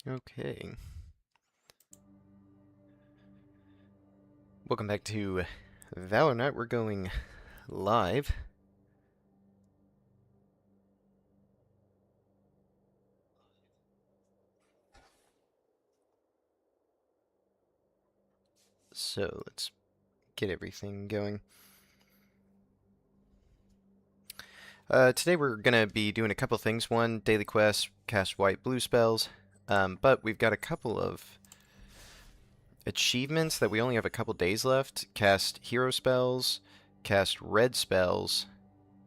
Okay. Welcome back to Valorant. We're going live. So let's get everything going. Today we're going to be doing a couple things. One, daily quest, cast white, blue spells. But we've got a couple of achievements that we only have a couple days left. Cast hero spells, cast red spells,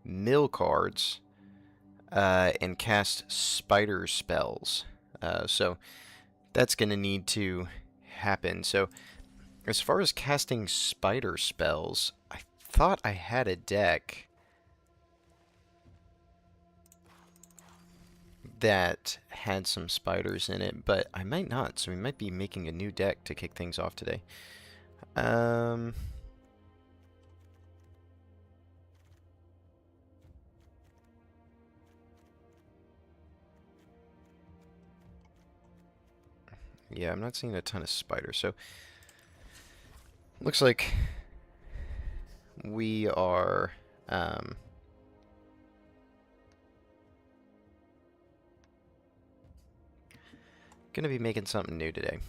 mill cards, and cast spider spells. So that's going to need to happen. So as far as casting spider spells, I thought I had a deck that had some spiders in it, but I might not, so we might be making a new deck to kick things off today. Yeah, I'm not seeing a ton of spiders, so looks like we are gonna be making something new today.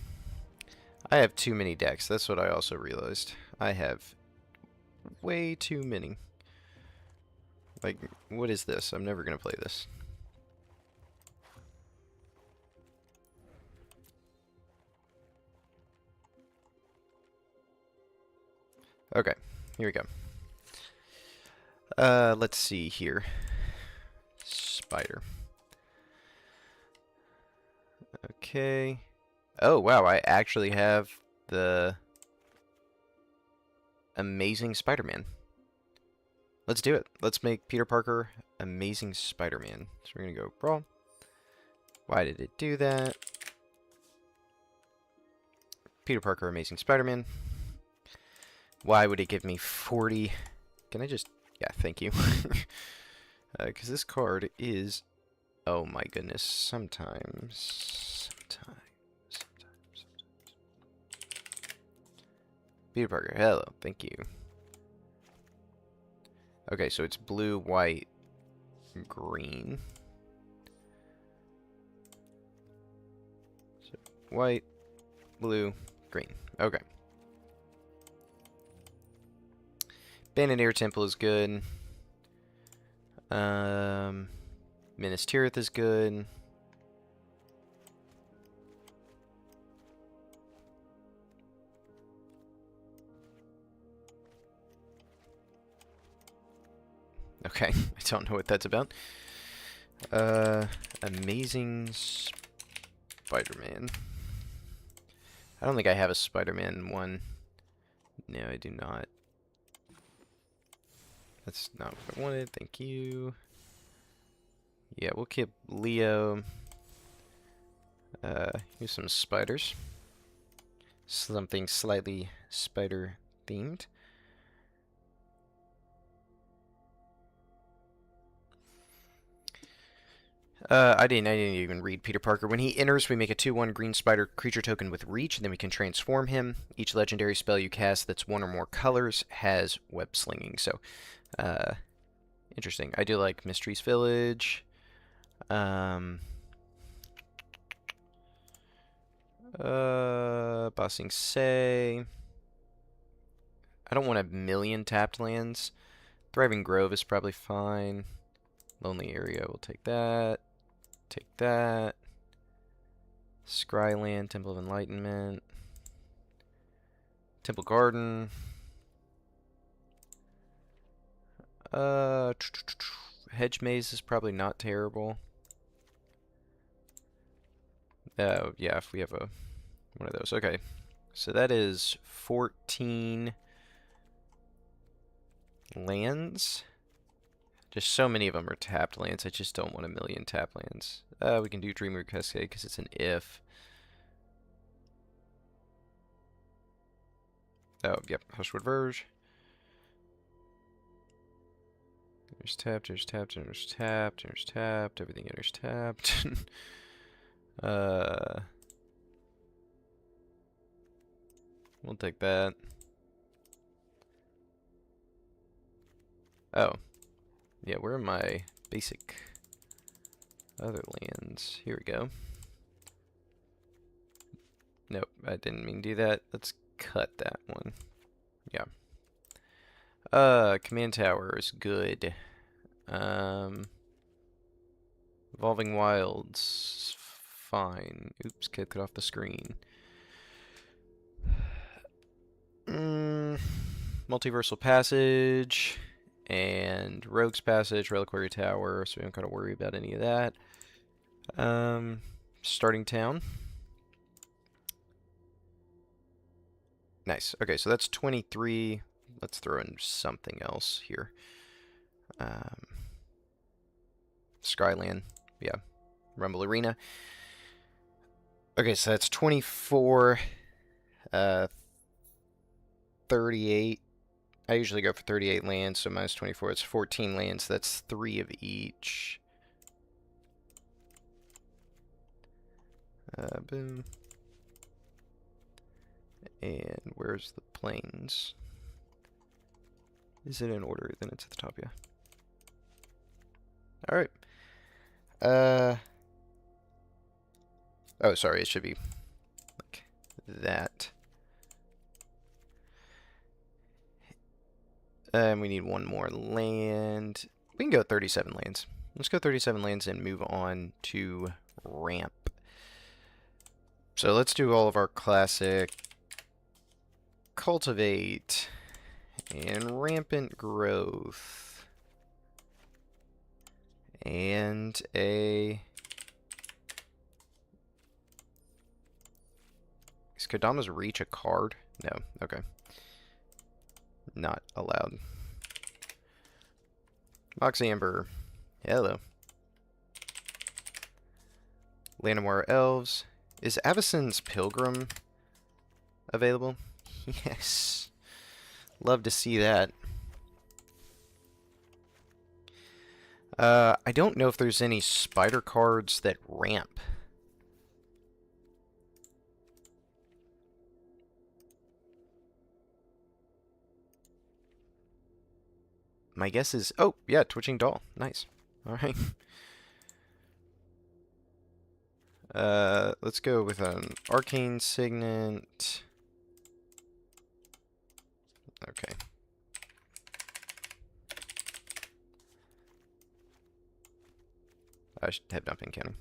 I have too many decks. That's what I also realized. I have way too many. Like, what is this? I'm never gonna play this. Okay, here we go. Let's see here. Spider. Okay. Oh, wow, I actually have the Amazing Spider-Man. Let's do it. Let's make Peter Parker Amazing Spider-Man. So we're gonna go brawl. Why did it do that? Peter Parker Amazing Spider-Man. Why would it give me 40? Can I just... Yeah, thank you. Because this card is... Oh my goodness. Sometimes. Peter Parker, hello. Thank you. Okay, so it's blue, white, green. So white, blue, green. Okay. Bandit Air Temple is good. Minas Tirith is good. Okay, I don't know what that's about. Amazing Spider-Man. I don't think I have a Spider-Man one. No, I do not. That's not what I wanted. Thank you. Yeah, we'll keep Leo. Here's some spiders. Something slightly spider themed. I didn't even read Peter Parker. When he enters, we make a 2/1 green spider creature token with reach, and then we can transform him. Each legendary spell you cast that's one or more colors has web slinging. So, interesting. I do like Mystery's Village. Bossing Say. I don't want a million tapped lands. Thriving Grove is probably fine. Lonely Area, we'll take that. Take that. Scryland, Temple of Enlightenment. Temple Garden. Hedge Maze is probably not terrible. Oh, yeah, if we have one of those. Okay, so that is 14 lands. Just so many of them are tapped lands. I just don't want a million tapped lands. We can do Dreamroot Cascade because it's an if. Oh, yep, Hushwood Verge. There's tapped, there's tapped, there's tapped, there's tapped. Everything enters tapped. We'll take that. Oh. Yeah, where are my basic other lands? Here we go. Nope, I didn't mean to do that. Let's cut that one. Yeah. Command tower is good. Evolving Wilds, fine. Oops, kicked it off the screen. Multiversal Passage and Rogue's Passage, Reliquary Tower, so we don't gotta worry about any of that. Starting town. Nice. Okay, so that's 23. Let's throw in something else here. Skyland. Yeah. Rumble Arena. Okay, so that's 24. 38. I usually go for 38 lands, so minus 24. It's 14 lands. That's 3 of each. Boom. And where's the plains? Is it in order? Then it's at the top, yeah. Alright. Oh, sorry, it should be like that. And we need one more land. We can go 37 lands. Let's go 37 lands and move on to ramp. So let's do all of our classic cultivate and rampant growth. And a... Is Kodama's Reach a card? No. Okay. Not allowed. Moxie Amber. Hello. Llanowar Elves. Is Avacyn's Pilgrim available? Yes. Love to see that. I don't know if there's any spider cards that ramp. My guess is... Oh, yeah, Twitching Doll. Nice. Alright. Let's go with an Arcane Signet. Okay. I should have not been counting.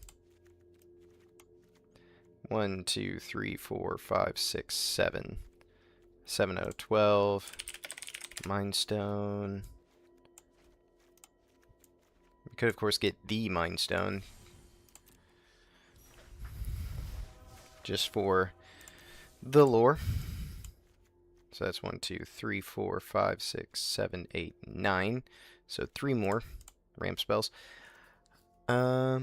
1, 2, 3, 4, 5, 6, 7. 7 out of 12. Mind Stone. We could, of course, get the Mind Stone. Just for the lore. So that's 1, 2, 3, 4, 5, 6, 7, 8, 9. So 3 more ramp spells. I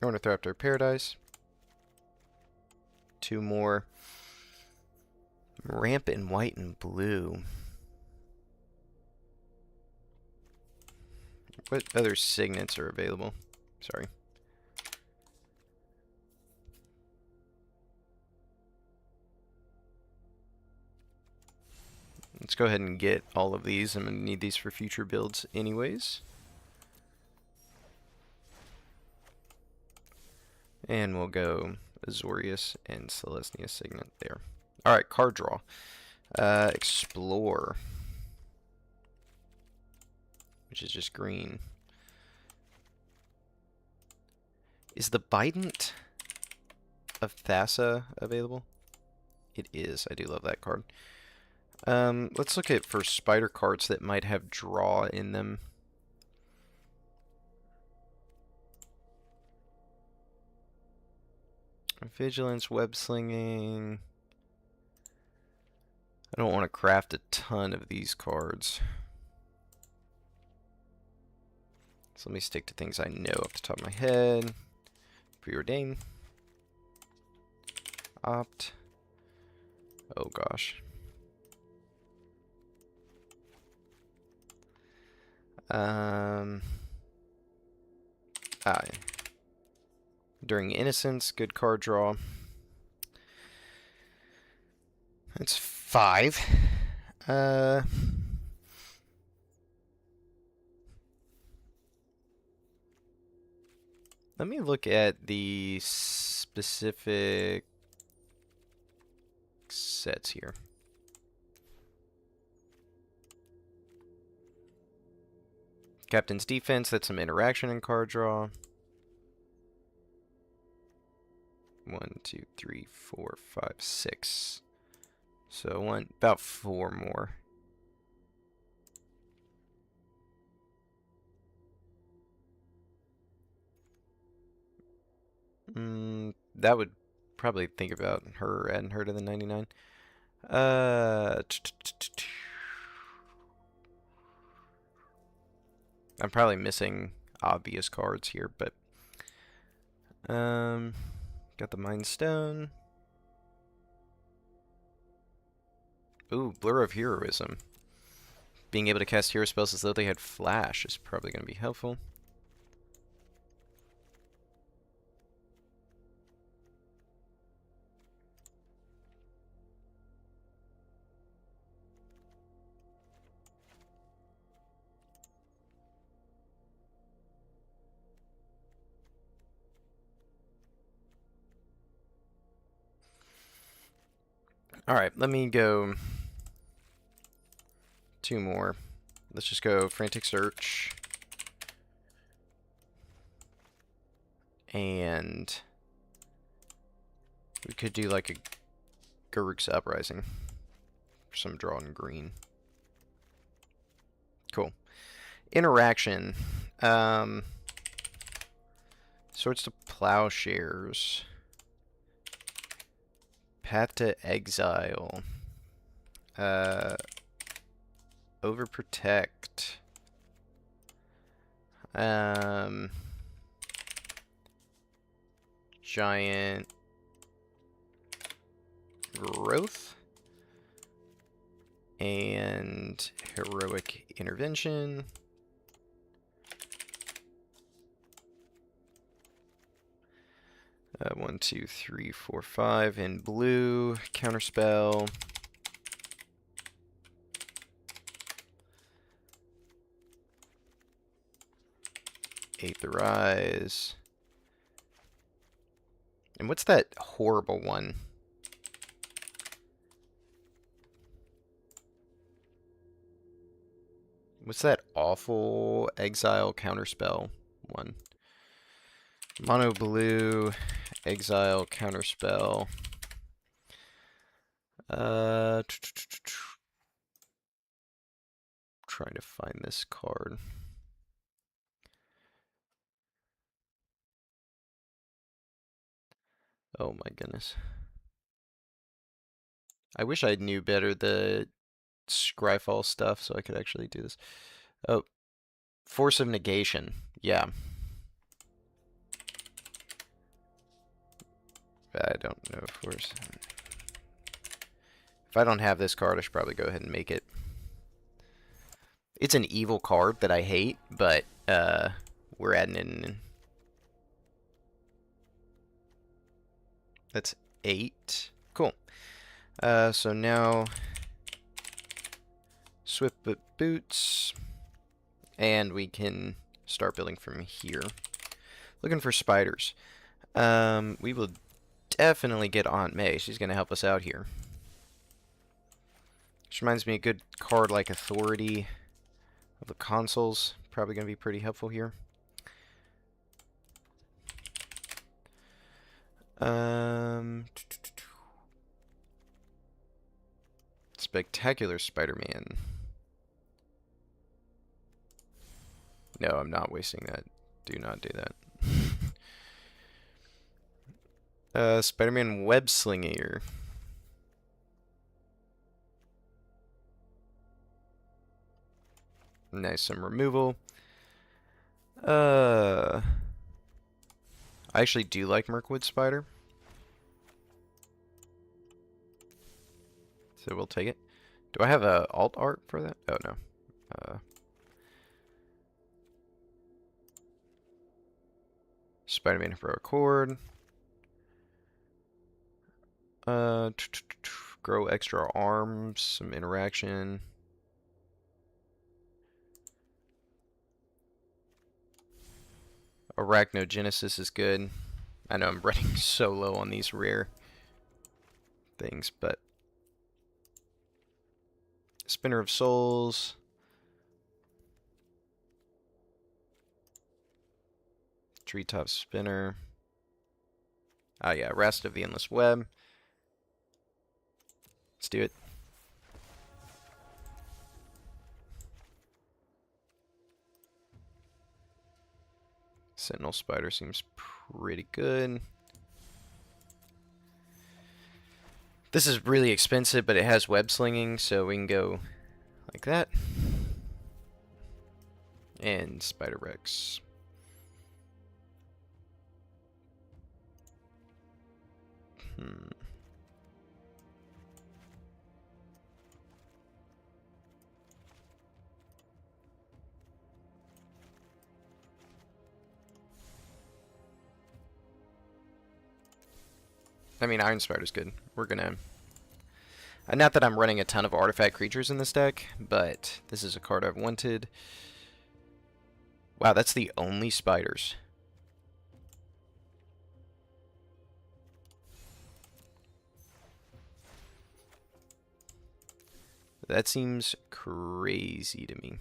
want to throw up their Paradise. 2 more. Ramp in white and blue. What other signets are available? Sorry. Let's go ahead and get all of these. I'm going to need these for future builds anyways. And we'll go Azorius and Celestia Signet there. Alright, card draw. Explore. Which is just green. Is the Bident of Thassa available? It is. I do love that card. Let's look at for spider cards that might have draw in them. Vigilance, web slinging. I don't want to craft a ton of these cards. So let me stick to things I know off the top of my head. Preordain. Opt. Oh gosh. During Innocence, good card draw. That's 5. Let me look at the specific sets here. Captain's Defense, that's some interaction and card draw. 1, 2, 3, 4, 5, 6. So about 4 more. That would probably think about her, adding her to the 99. I'm probably missing obvious cards here, but got the Mind Stone. Ooh, Blur of Heroism. Being able to cast hero spells as though they had flash is probably going to be helpful. Alright, let me go 2 more. Let's just go Frantic Search. And we could do like a Garruk's Uprising for some draw in green. Cool. Interaction. Swords to Plowshares. Path to Exile. Overprotect. Giant Growth. And Heroic Intervention. One, two, three, four, 5 in blue. Counterspell. Eighth Rise. And what's that horrible one? What's that awful Exile Counterspell one? Mono blue, Exile Counterspell. Trying to find this card. Oh my goodness. I wish I knew better the Scryfall stuff so I could actually do this. Oh, Force of Negation. Yeah. I don't know Force. If I don't have this card, I should probably go ahead and make it. It's an evil card that I hate, but we're adding it in. That's 8. Cool. So now Swift Boots, and we can start building from here. Looking for spiders. We will definitely get Aunt May. She's going to help us out here. Which reminds me, a good card like Authority of the Consuls. Probably going to be pretty helpful here. Spectacular Spider-Man. No, I'm not wasting that. Do not do that. Spider-Man Web Slinger. Nice, some removal. I actually do like Mirkwood Spider. So we'll take it. Do I have a alt art for that? Oh, no. Spider-Man Heroic Horde. Grow extra arms, some interaction. Arachnogenesis is good. I know I'm running so low on these rare things, but Spinner of Souls. Treetop Spinner. Oh yeah, Rest of the Endless Web. Let's do it. Sentinel Spider seems pretty good. This is really expensive, but it has web slinging, so we can go like that. And Spider Rex. I mean, Iron Spider's good. We're gonna... not that I'm running a ton of artifact creatures in this deck, but this is a card I've wanted. Wow, that's the only spiders. That seems crazy to me.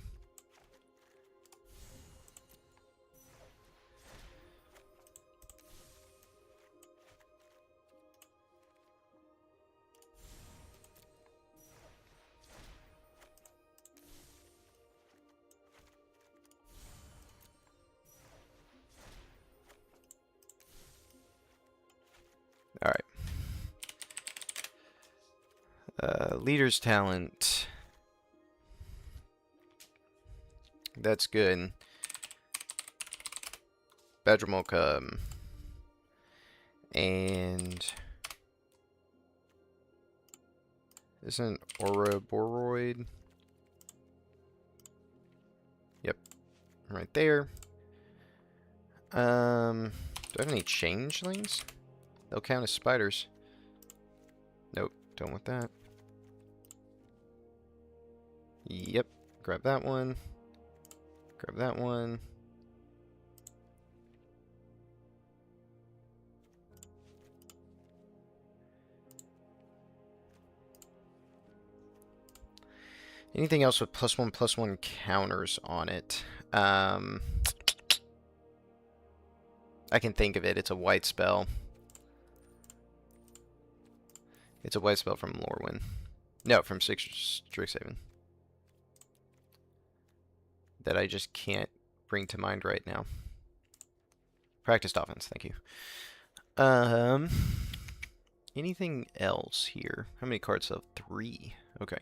Alright. Leader's Talent. That's good. Badgermolka. And... isn't Ouroboros? Yep. Right there. Do I have any changelings? They'll count as spiders. Nope, don't want that. Yep, grab that one. Grab that one. Anything else with +1/+1 counters on it? I can think of it. It's a white spell. It's a white spell from Lorwyn. No, from Strixhaven. That I just can't bring to mind right now. Practiced offense, thank you. Anything else here? How many cards have 3? Okay.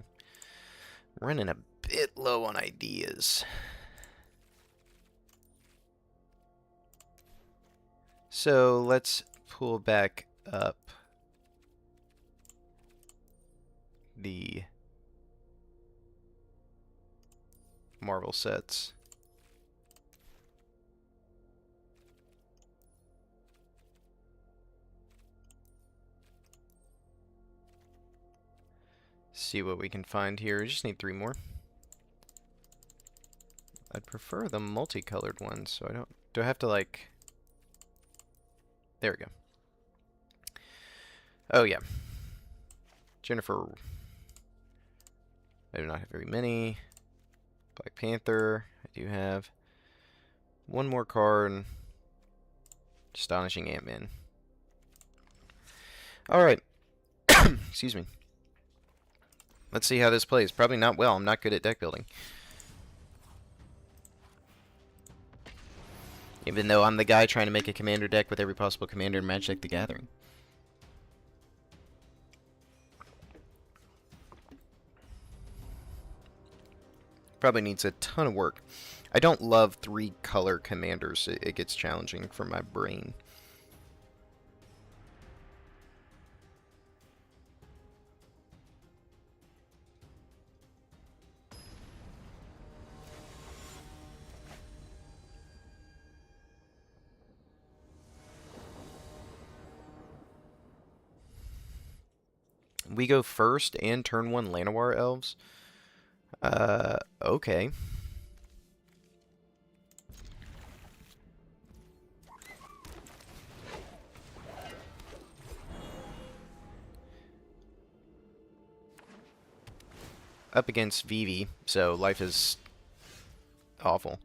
Running a bit low on ideas. So let's pull back up the Marvel sets. See what we can find here. We just need 3 more. I'd prefer the multicolored ones, so I don't... do I have to, like... there we go. Oh, yeah. Jennifer... I do not have very many. Black Panther, I do have. One more card. Astonishing Ant-Man. Alright. Excuse me. Let's see how this plays. Probably not well. I'm not good at deck building. Even though I'm the guy trying to make a commander deck with every possible commander in Magic the Gathering. Probably needs a ton of work. I don't love 3-color commanders. It gets challenging for my brain. We go first and turn 1 Llanowar Elves. Okay. Up against Vivi, so life is awful.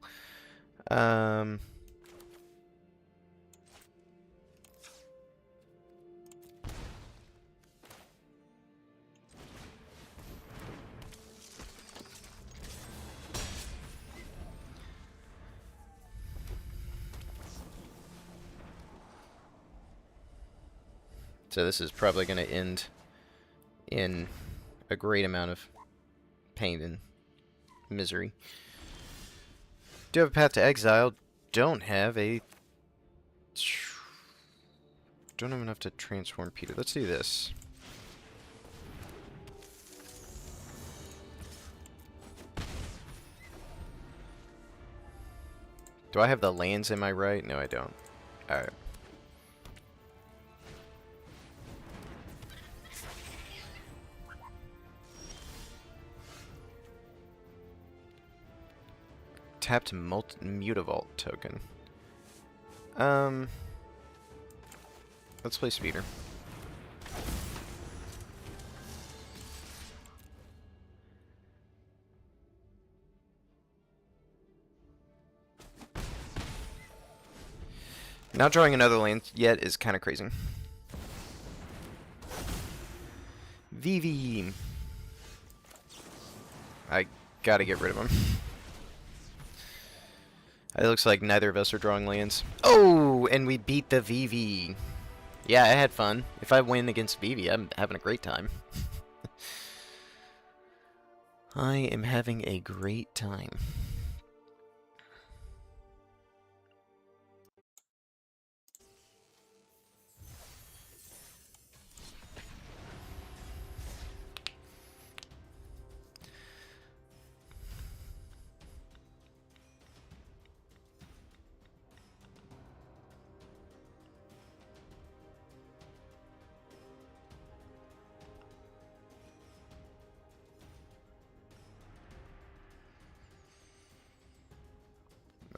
So this is probably going to end in a great amount of pain and misery. Do have a path to exile. Don't have enough to transform Peter. Let's do this. Do I have the lands in my right? No, I don't. Alright. Tapped Mutavault token. Let's play Speeder. Not drawing another land yet is kind of crazy. Vivi. I gotta get rid of him. It looks like neither of us are drawing lands. Oh, and we beat the Vivi. Yeah, I had fun. If I win against Vivi, I'm having a great time. I am having a great time.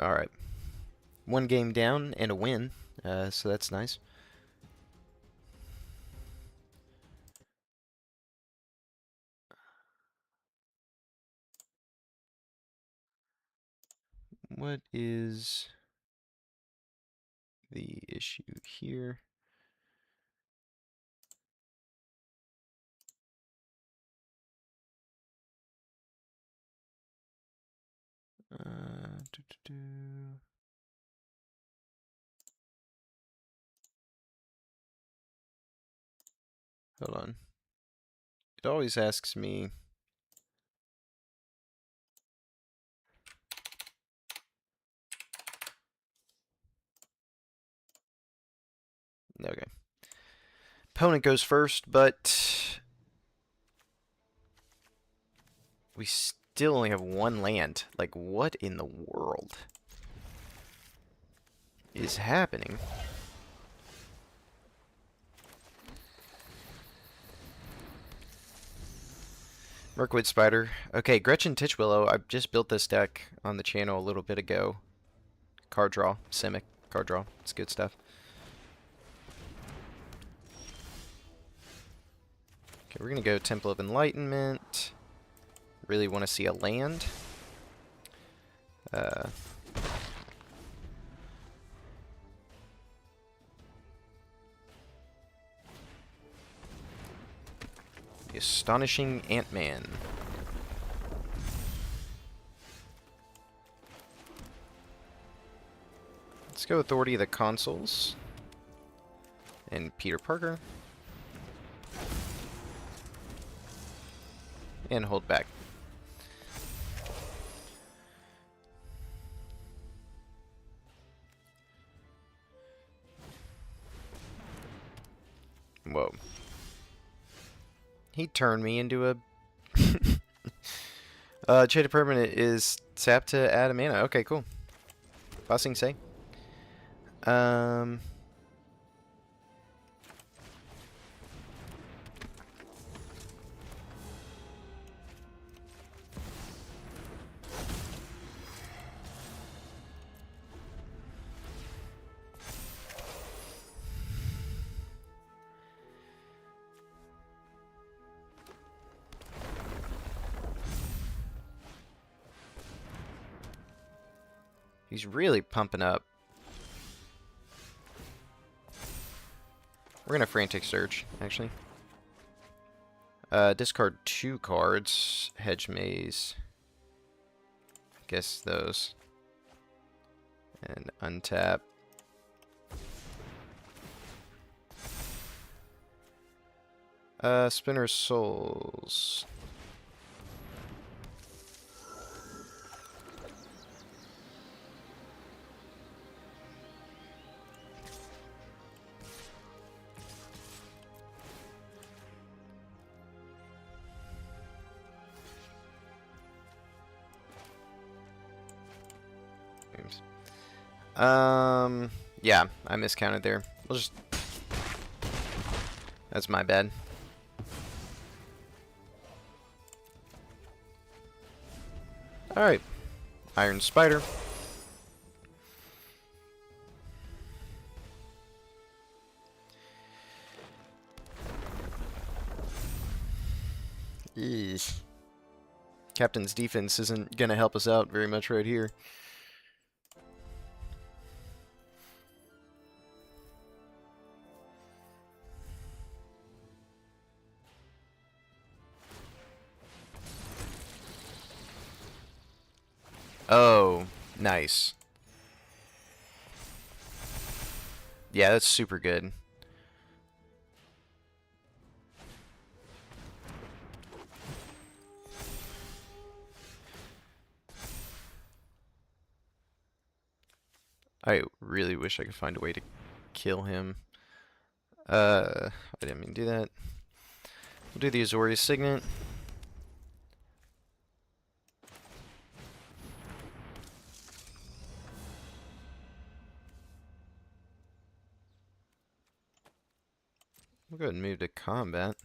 Alright. 1 game down and a win, so that's nice. What is the issue here? Hold on. It always asks me. Okay. Opponent goes first, but we still only have 1 land. Like, what in the world is happening? Mirkwood Spider. Okay, Gretchen Titchwillow. I just built this deck on the channel a little bit ago. Card draw. Simic. Card draw. It's good stuff. Okay, we're going to go Temple of Enlightenment. Really want to see a land. The Astonishing Ant-Man. Let's go Authority of the Consuls. And Peter Parker. And hold back. Whoa. He turned me into a... Traded permanent is sap to add a mana. Okay, cool. Bossing say. He's really pumping up. We're gonna Frantic Search, actually. Discard 2 cards. Hedge Maze. Guess those. And untap. Spinner Souls. Yeah, I miscounted there. We'll just... That's my bad. Alright. Iron Spider. Eesh. Captain's defense isn't gonna help us out very much right here. Oh, nice. Yeah, that's super good. I really wish I could find a way to kill him. I didn't mean to do that. We'll do the Azorius Signet. We'll go ahead and move to combat.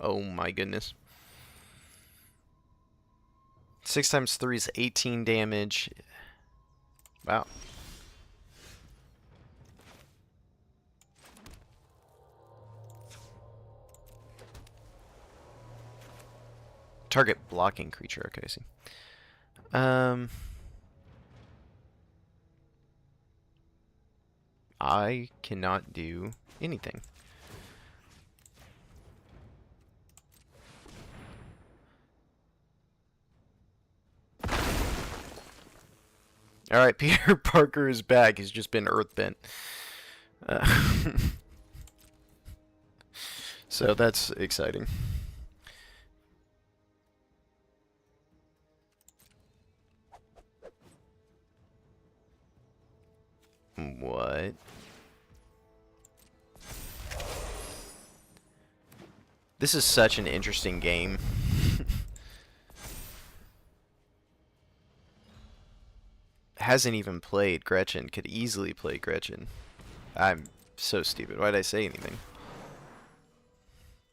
Oh my goodness. 6 times 3 is 18 damage. Wow. Target blocking creature. Okay, I see. I cannot do anything. Alright, Peter Parker is back. He's just been earthbent. So that's exciting. What? This is such an interesting game. Hasn't even played Gretchen. Could easily play Gretchen. I'm so stupid. Why did I say anything?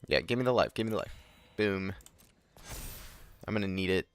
Yeah, give me the life. Give me the life. Boom. I'm gonna need it.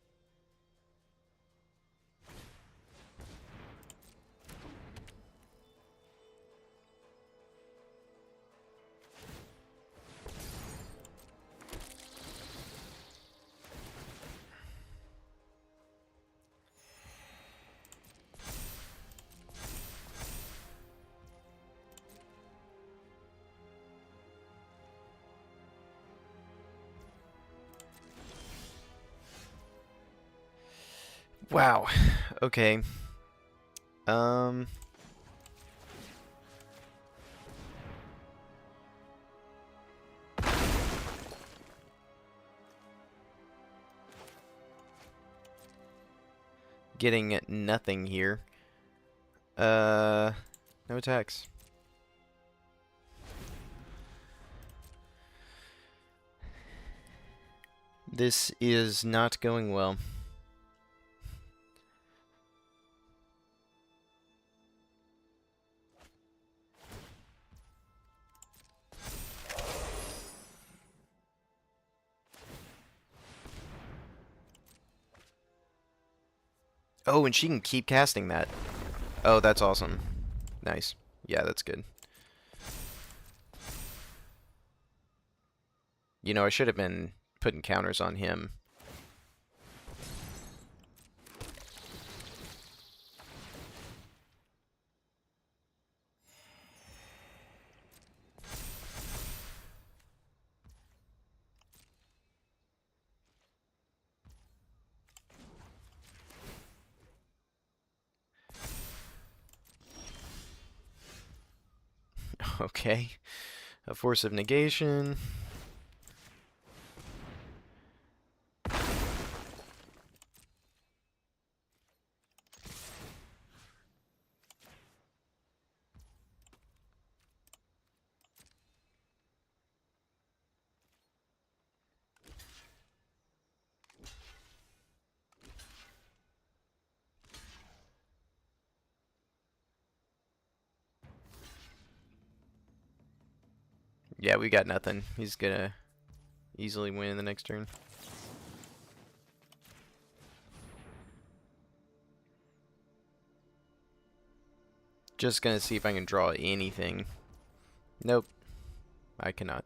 Wow. Okay. Getting nothing here. No attacks. This is not going well. Oh, and she can keep casting that. Oh, that's awesome. Nice. Yeah, that's good. You know, I should have been putting counters on him. Okay. A force of negation. Yeah, we got nothing. He's gonna easily win in the next turn. Just gonna see if I can draw anything. Nope. I cannot.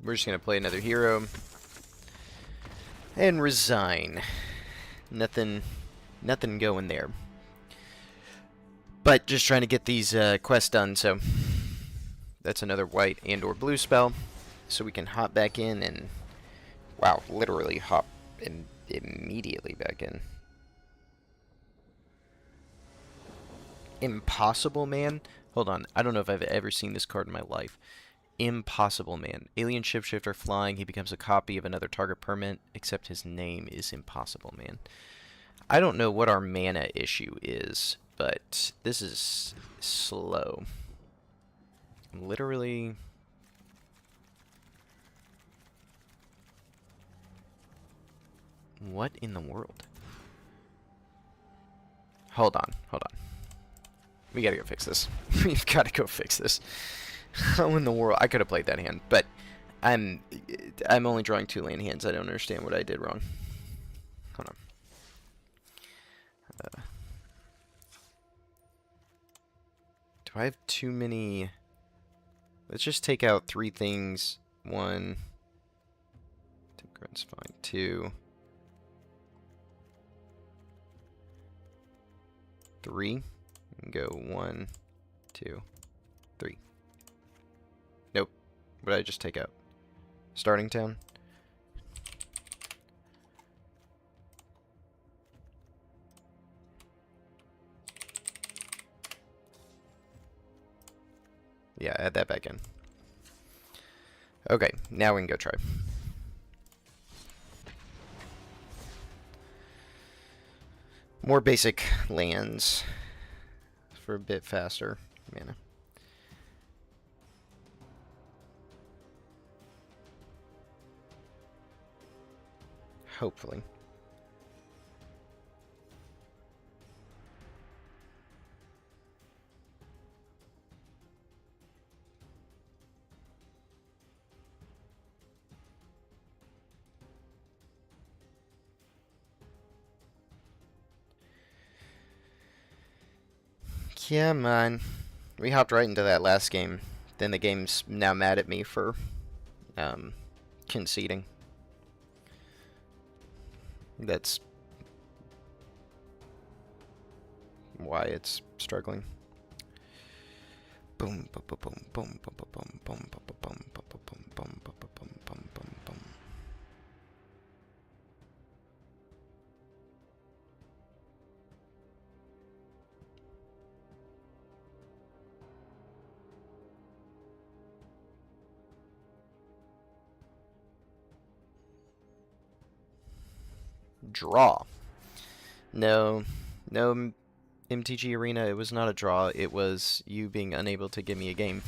We're just gonna play another hero. And resign. Nothing going there. But just trying to get these quests done, so that's another white and or blue spell. So we can hop back in and, wow, literally hop immediately back in. Impossible Man? Hold on, I don't know if I've ever seen this card in my life. Impossible Man. Alien shapeshifter flying, he becomes a copy of another target permanent, except his name is Impossible Man. I don't know what our mana issue is, but this is slow. Literally... What in the world? Hold on. We gotta go fix this. We've gotta go fix this. How in the world? I could have played that hand, but I'm only drawing 2 land hands. I don't understand what I did wrong. Hold on. Do I have too many? Let's just take out 3 things. 1. That's fine. 2. 3. And go 1, 2, 3. Nope. What did I just take out? Starting town? Yeah, add that back in. Okay, now we can go try. More basic lands for a bit faster mana. Hopefully. Yeah, man. We hopped right into that last game. Then the game's now mad at me for conceding. That's why it's struggling. Boom, boom, boom, boom, boom, boom, boom, boom, boom, boom, boom, boom, boom, boom, boom, boom, boom, boom. Draw. No, MTG Arena, it was not a draw. It was you being unable to give me a game.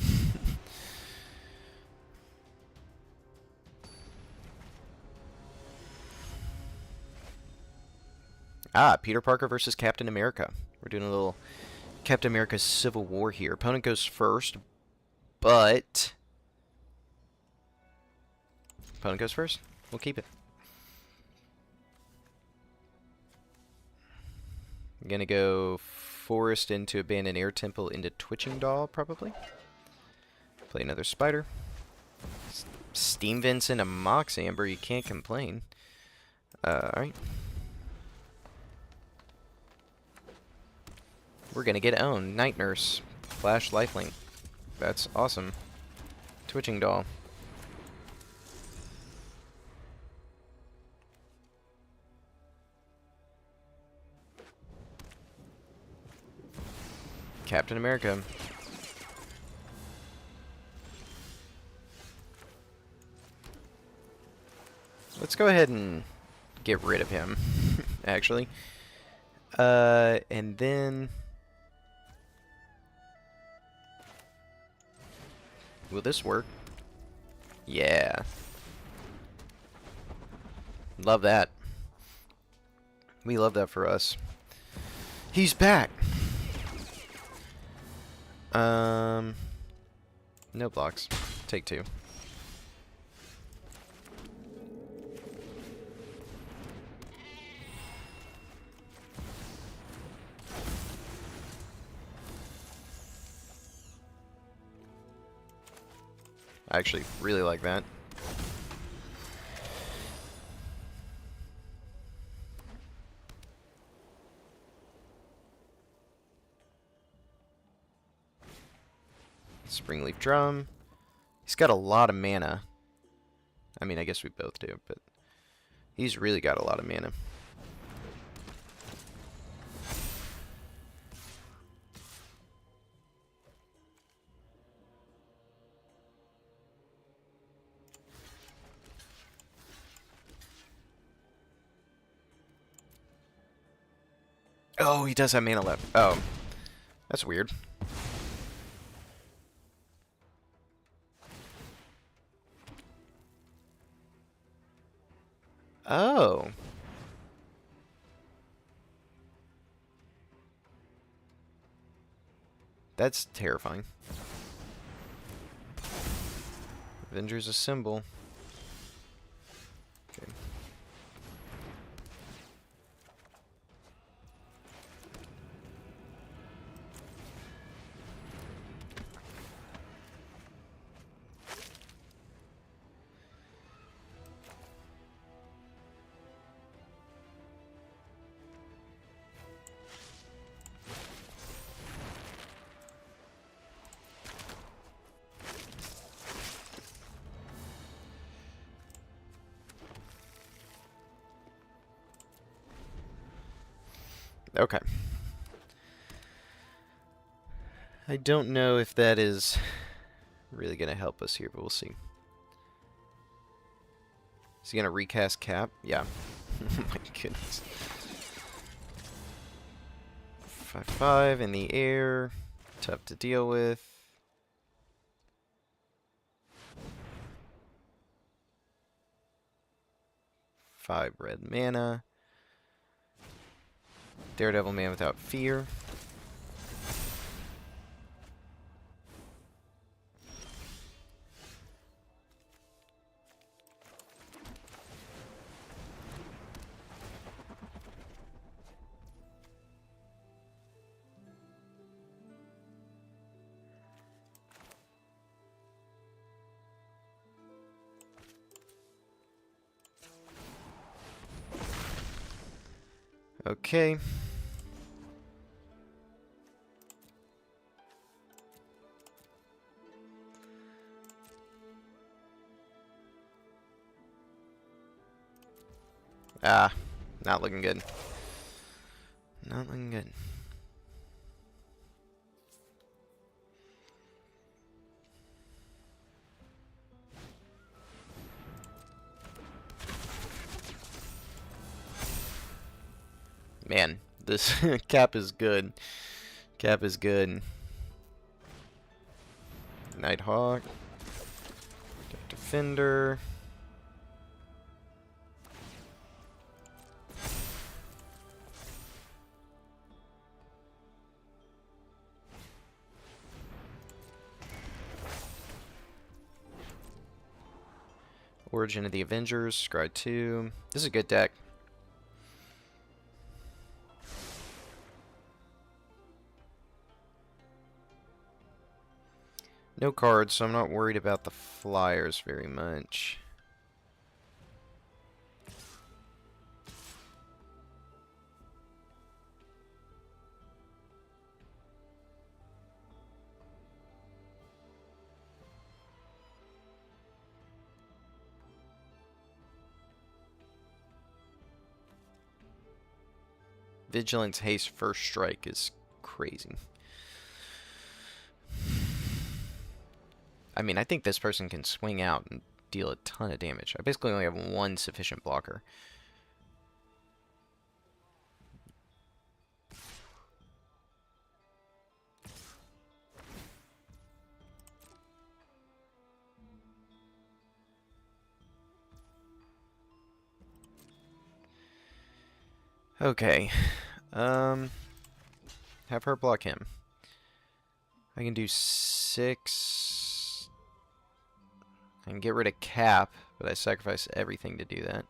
Peter Parker versus Captain America. We're doing a little Captain America Civil War here. Opponent goes first, but... Opponent goes first. We'll keep it. I'm gonna go Forest into Abandoned Air Temple into Twitching Doll, probably. Play another Spider. Steam Vents into Mox Amber, you can't complain. Alright. We're gonna get owned. Night Nurse. Flash Lifelink. That's awesome. Twitching Doll. Captain America. Let's go ahead and get rid of him, actually. And then... Will this work? Yeah. Love that. We love that for us. He's back! No blocks. Take two. I actually really like that. Springleaf Drum. He's got a lot of mana. I mean, I guess we both do, but he's really got a lot of mana. Oh, he does have mana left. Oh, that's weird. Oh. That's terrifying. Avenger's a symbol. Okay. Okay. I don't know if that is really going to help us here, but we'll see. Is he going to recast Cap? Yeah. Oh my goodness. 5/5 in the air. Tough to deal with. Five red mana. Daredevil Man without fear. Okay. Not looking good. Not looking good. Man, This cap is good. Cap is good. Nighthawk. Defender. Origin of the Avengers, Scry 2. This is a good deck. No cards, so I'm not worried about the flyers very much. Vigilance, Haste, First Strike is crazy. I mean, I think this person can swing out and deal a ton of damage. I basically only have one sufficient blocker. Okay. Have her block him. I can do 6. I can get rid of Cap, but I sacrifice everything to do that.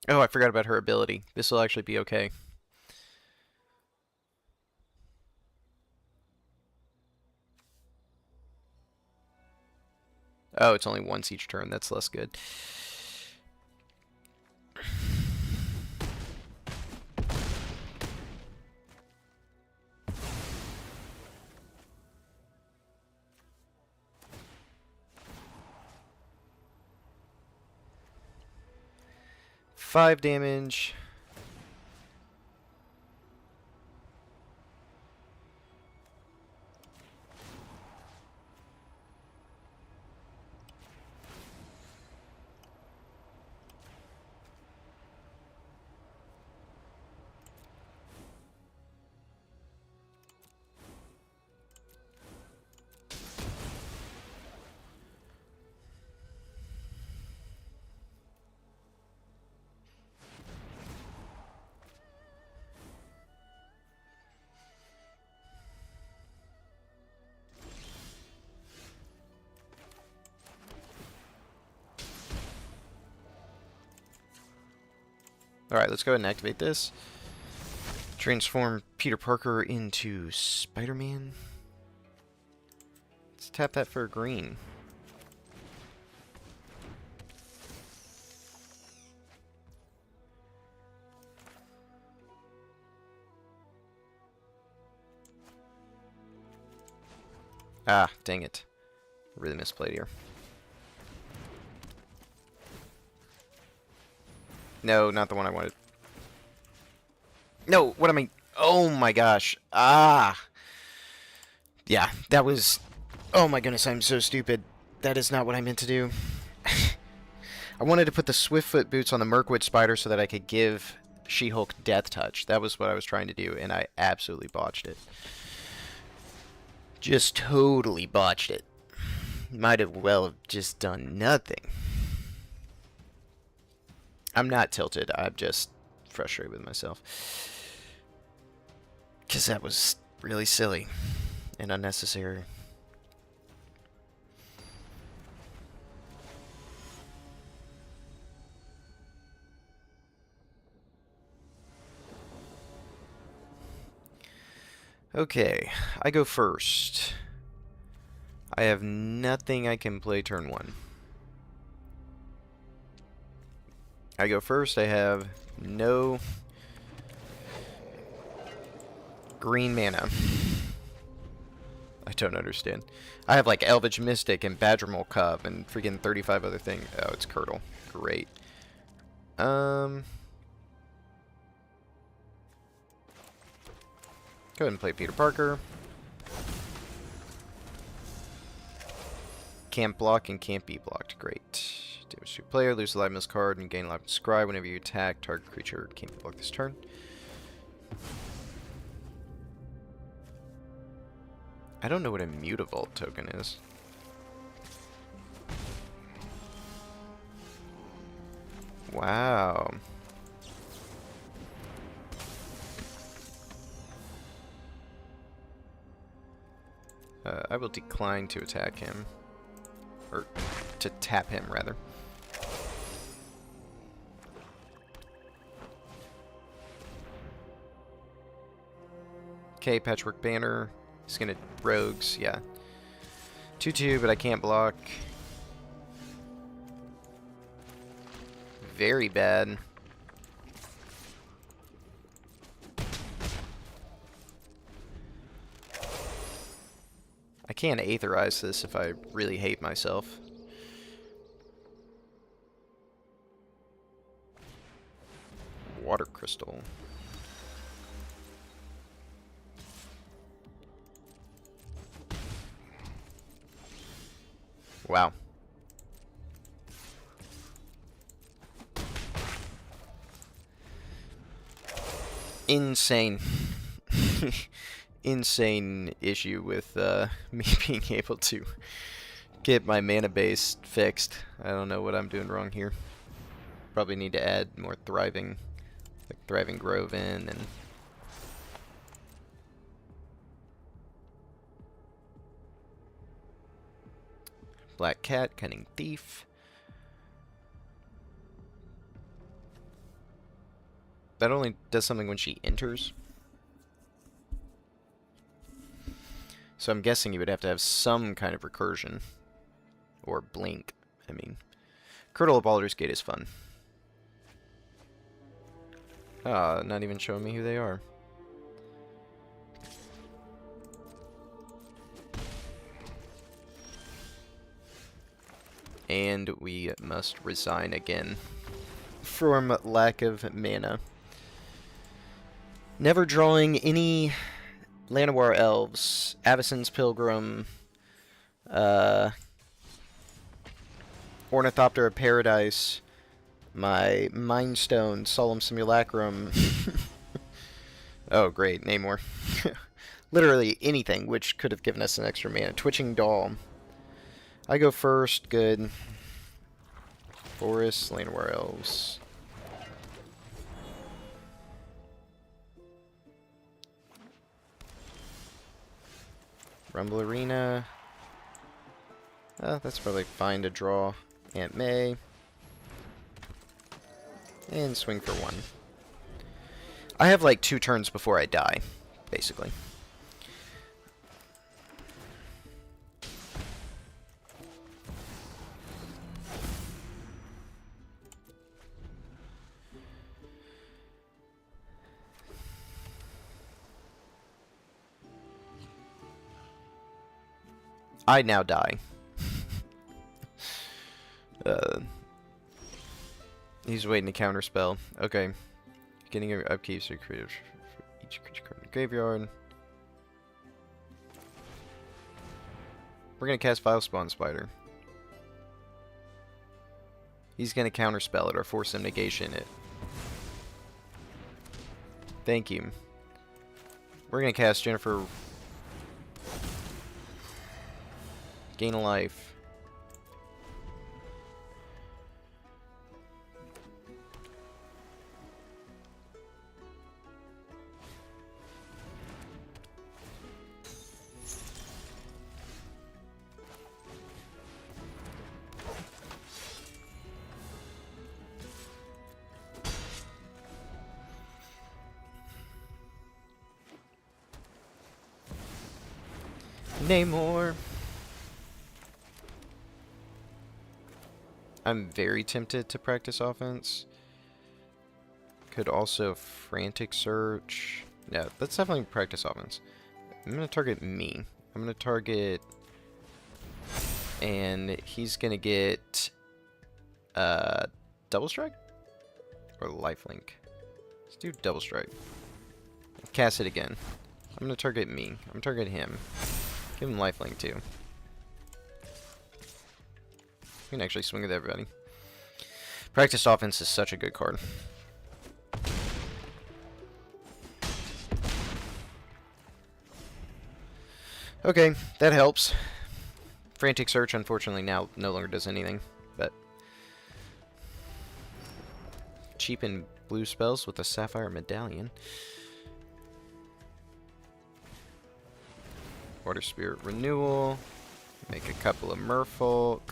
Oh, I forgot about her ability. This will actually be okay. Oh, it's only once each turn. That's less good. Five damage. Alright, let's go ahead and activate this. Transform Peter Parker into Spider-Man. Let's tap that for a green. Ah, dang it. Really misplayed here. No, not the one I wanted. No, what am I... Oh my gosh. Ah! Yeah, that was... Oh my goodness, I'm so stupid. That is not what I meant to do. I wanted to put the Swiftfoot boots on the Mirkwood Spider so that I could give She-Hulk Death Touch. That was what I was trying to do, and I absolutely botched it. Just totally botched it. Might have well have just done nothing. I'm not tilted. I'm just frustrated with myself. Because that was really silly and unnecessary. Okay, I go first. I have nothing I can play turn 1. I go first. I have no green mana. I don't understand. I have like Elvish Mystic and Badgermole Cub and freaking 35 other things. Oh, it's Curdle. Great. Go ahead and play Peter Parker. Can't block and can't be blocked. Great. Damage to player, lose a life on this card, and gain life to scry whenever you attack. Target creature can't be blocked this turn. I don't know what a Mutavault token is. Wow. I will decline to attack him. Or to tap him, rather. Okay, Patchwork Banner. He's gonna rogues, yeah. 2/2, but I can't block. Very bad. I can't Aetherize this if I really hate myself. Water Crystal. Wow. Insane. Insane issue with me being able to get my mana base fixed. I don't know what I'm doing wrong here. Probably need to add more Thriving, like Thriving Grove in and... Black Cat, Cunning Thief. That only does something when she enters. So I'm guessing you would have to have some kind of recursion. Or blink, I mean. Curdle of Baldur's Gate is fun. Ah, not even showing me who they are. And we must resign again. From lack of mana. Never drawing any Llanowar Elves, Avacyn's Pilgrim, Ornithopter of Paradise, my Mind Stone, Solemn Simulacrum. Oh, great, name more. Literally anything which could have given us an extra mana. Twitching Doll. I go first, good. Forest, Llanowar Elves. Rumble Arena. That's probably fine to draw. Aunt May. And swing for 1. I have like 2 turns before I die, basically. I now die. He's waiting to counterspell. Okay. Getting your upkeep so creative for each creature card in the graveyard. We're gonna cast Vilespawn Spider. He's gonna counterspell it or force him negation it. Thank you. We're gonna cast Jennifer. Gain a life. Namor. I'm very tempted to practice offense. Could also frantic search. No, that's definitely practice offense. I'm going to target me. I'm going to target... And he's going to get... double strike? Or lifelink? Let's do double strike. Cast it again. I'm going to target me. I'm going to target him. Give him lifelink too. You can actually swing with everybody. Practice offense is such a good card. Okay, that helps. Frantic Search, unfortunately, now no longer does anything, but... Cheapen blue spells with a Sapphire Medallion. Water Spirit Renewal. Make a couple of Merfolk.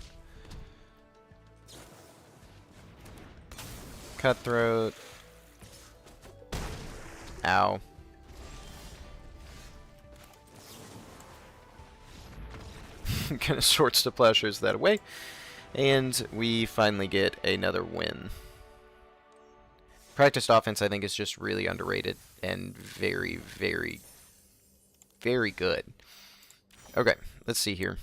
Cutthroat. Ow. Kind of sorts to plowshares that away. And we finally get another win. Practiced offense, I think, is just really underrated and very, very, very good. Okay, let's see here.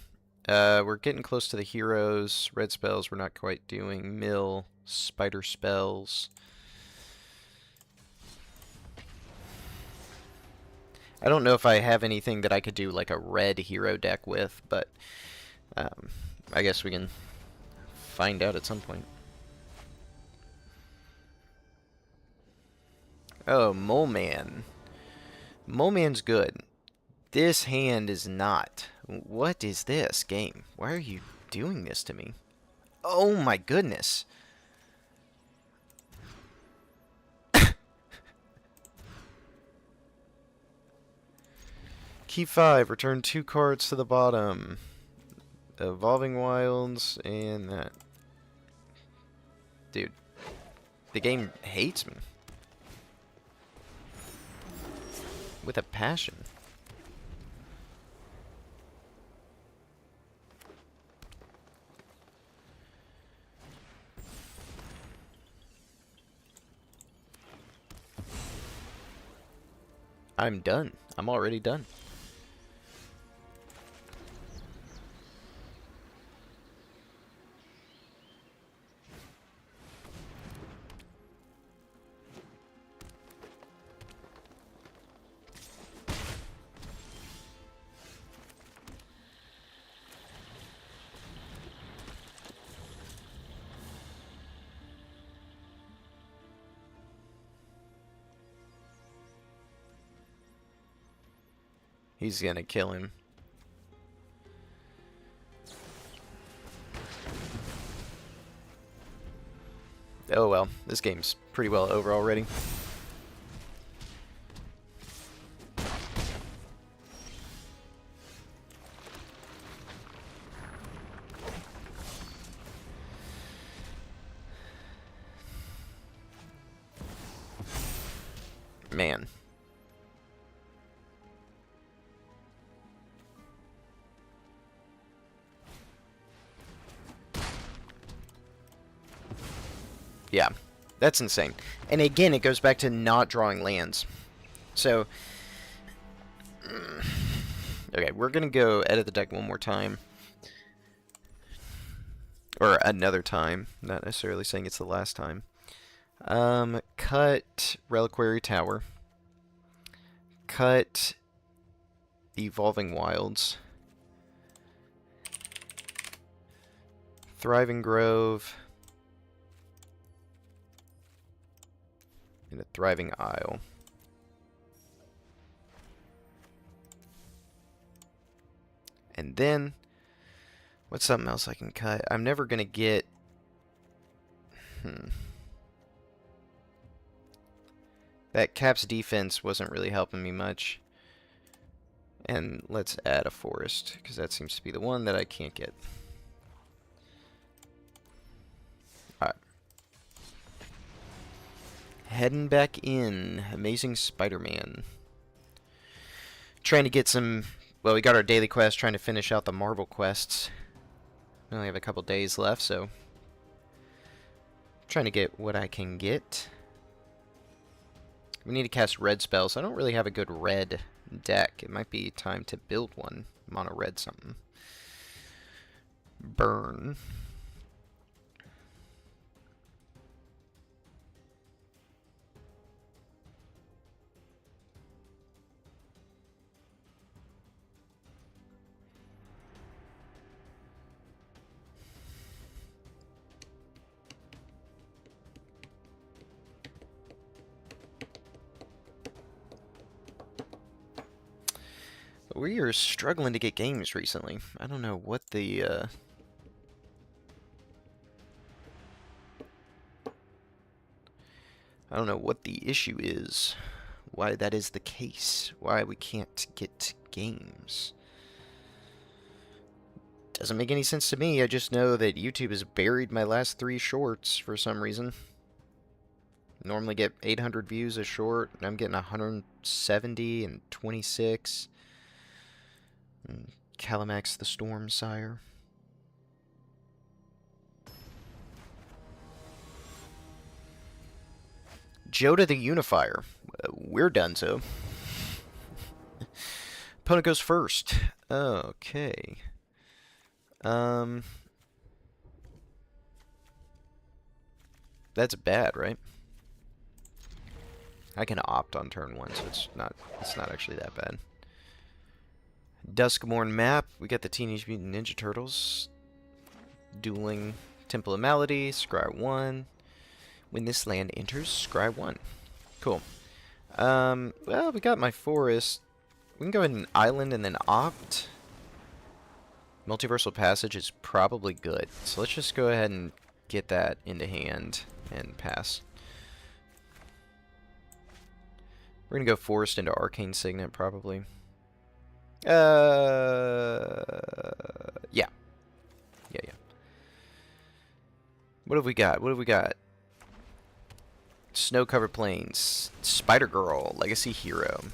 We're getting close to the heroes. Red spells we're not quite doing. Mill, spider spells. I don't know if I have anything that I could do like a red hero deck with, but I guess we can find out at some point. Oh, Mole Man. Mole Man's good. This hand is not. What is this game? Why are you doing this to me? Oh my goodness. Key 5, return 2 cards to the bottom. Evolving Wilds and that. Dude, the game hates me. With a passion. I'm done. I'm already done. He's gonna kill him. Oh well, this game's pretty well over already. Man. Yeah, that's insane. And again, it goes back to not drawing lands. So, okay, we're going to go edit the deck one more time. Or another time, not necessarily saying it's the last time. Cut Reliquary Tower. Cut Evolving Wilds. Thriving Grove. And a Thriving Isle. And then, what's something else I can cut? I'm never going to get... That Cap's defense wasn't really helping me much. And let's add a forest, because that seems to be the one that I can't get. Alright. Heading back in. Amazing Spider-Man. Trying to get some... Well, we got our daily quest, trying to finish out the Marvel quests. We only have a couple days left, so... Trying to get what I can get. We need to cast red spells. I don't really have a good red deck. It might be time to build one. Mono red something. Burn. We are struggling to get games recently. I don't know what the, I don't know what the issue is. Why that is the case. Why we can't get games. Doesn't make any sense to me. I just know that YouTube has buried my last 3 shorts for some reason. Normally get 800 views a short, and I'm getting 170 and 26. And Calamax the Storm Sire. Joda the Unifier. We're done so. Opponent goes first. Okay. That's bad, right? I can opt on turn 1, so it's not actually that bad. Duskmorn map. We got the Teenage Mutant Ninja Turtles. Dueling Temple of Malady. Scry 1. When this land enters, scry 1. Cool. Well, we got my forest. We can go ahead and island and then opt. Multiversal Passage is probably good. So let's just go ahead and get that into hand and pass. We're going to go forest into Arcane Signet, probably. Yeah. Yeah. What have we got? What have we got? Snow-covered plains. Spider-Girl, Legacy Hero.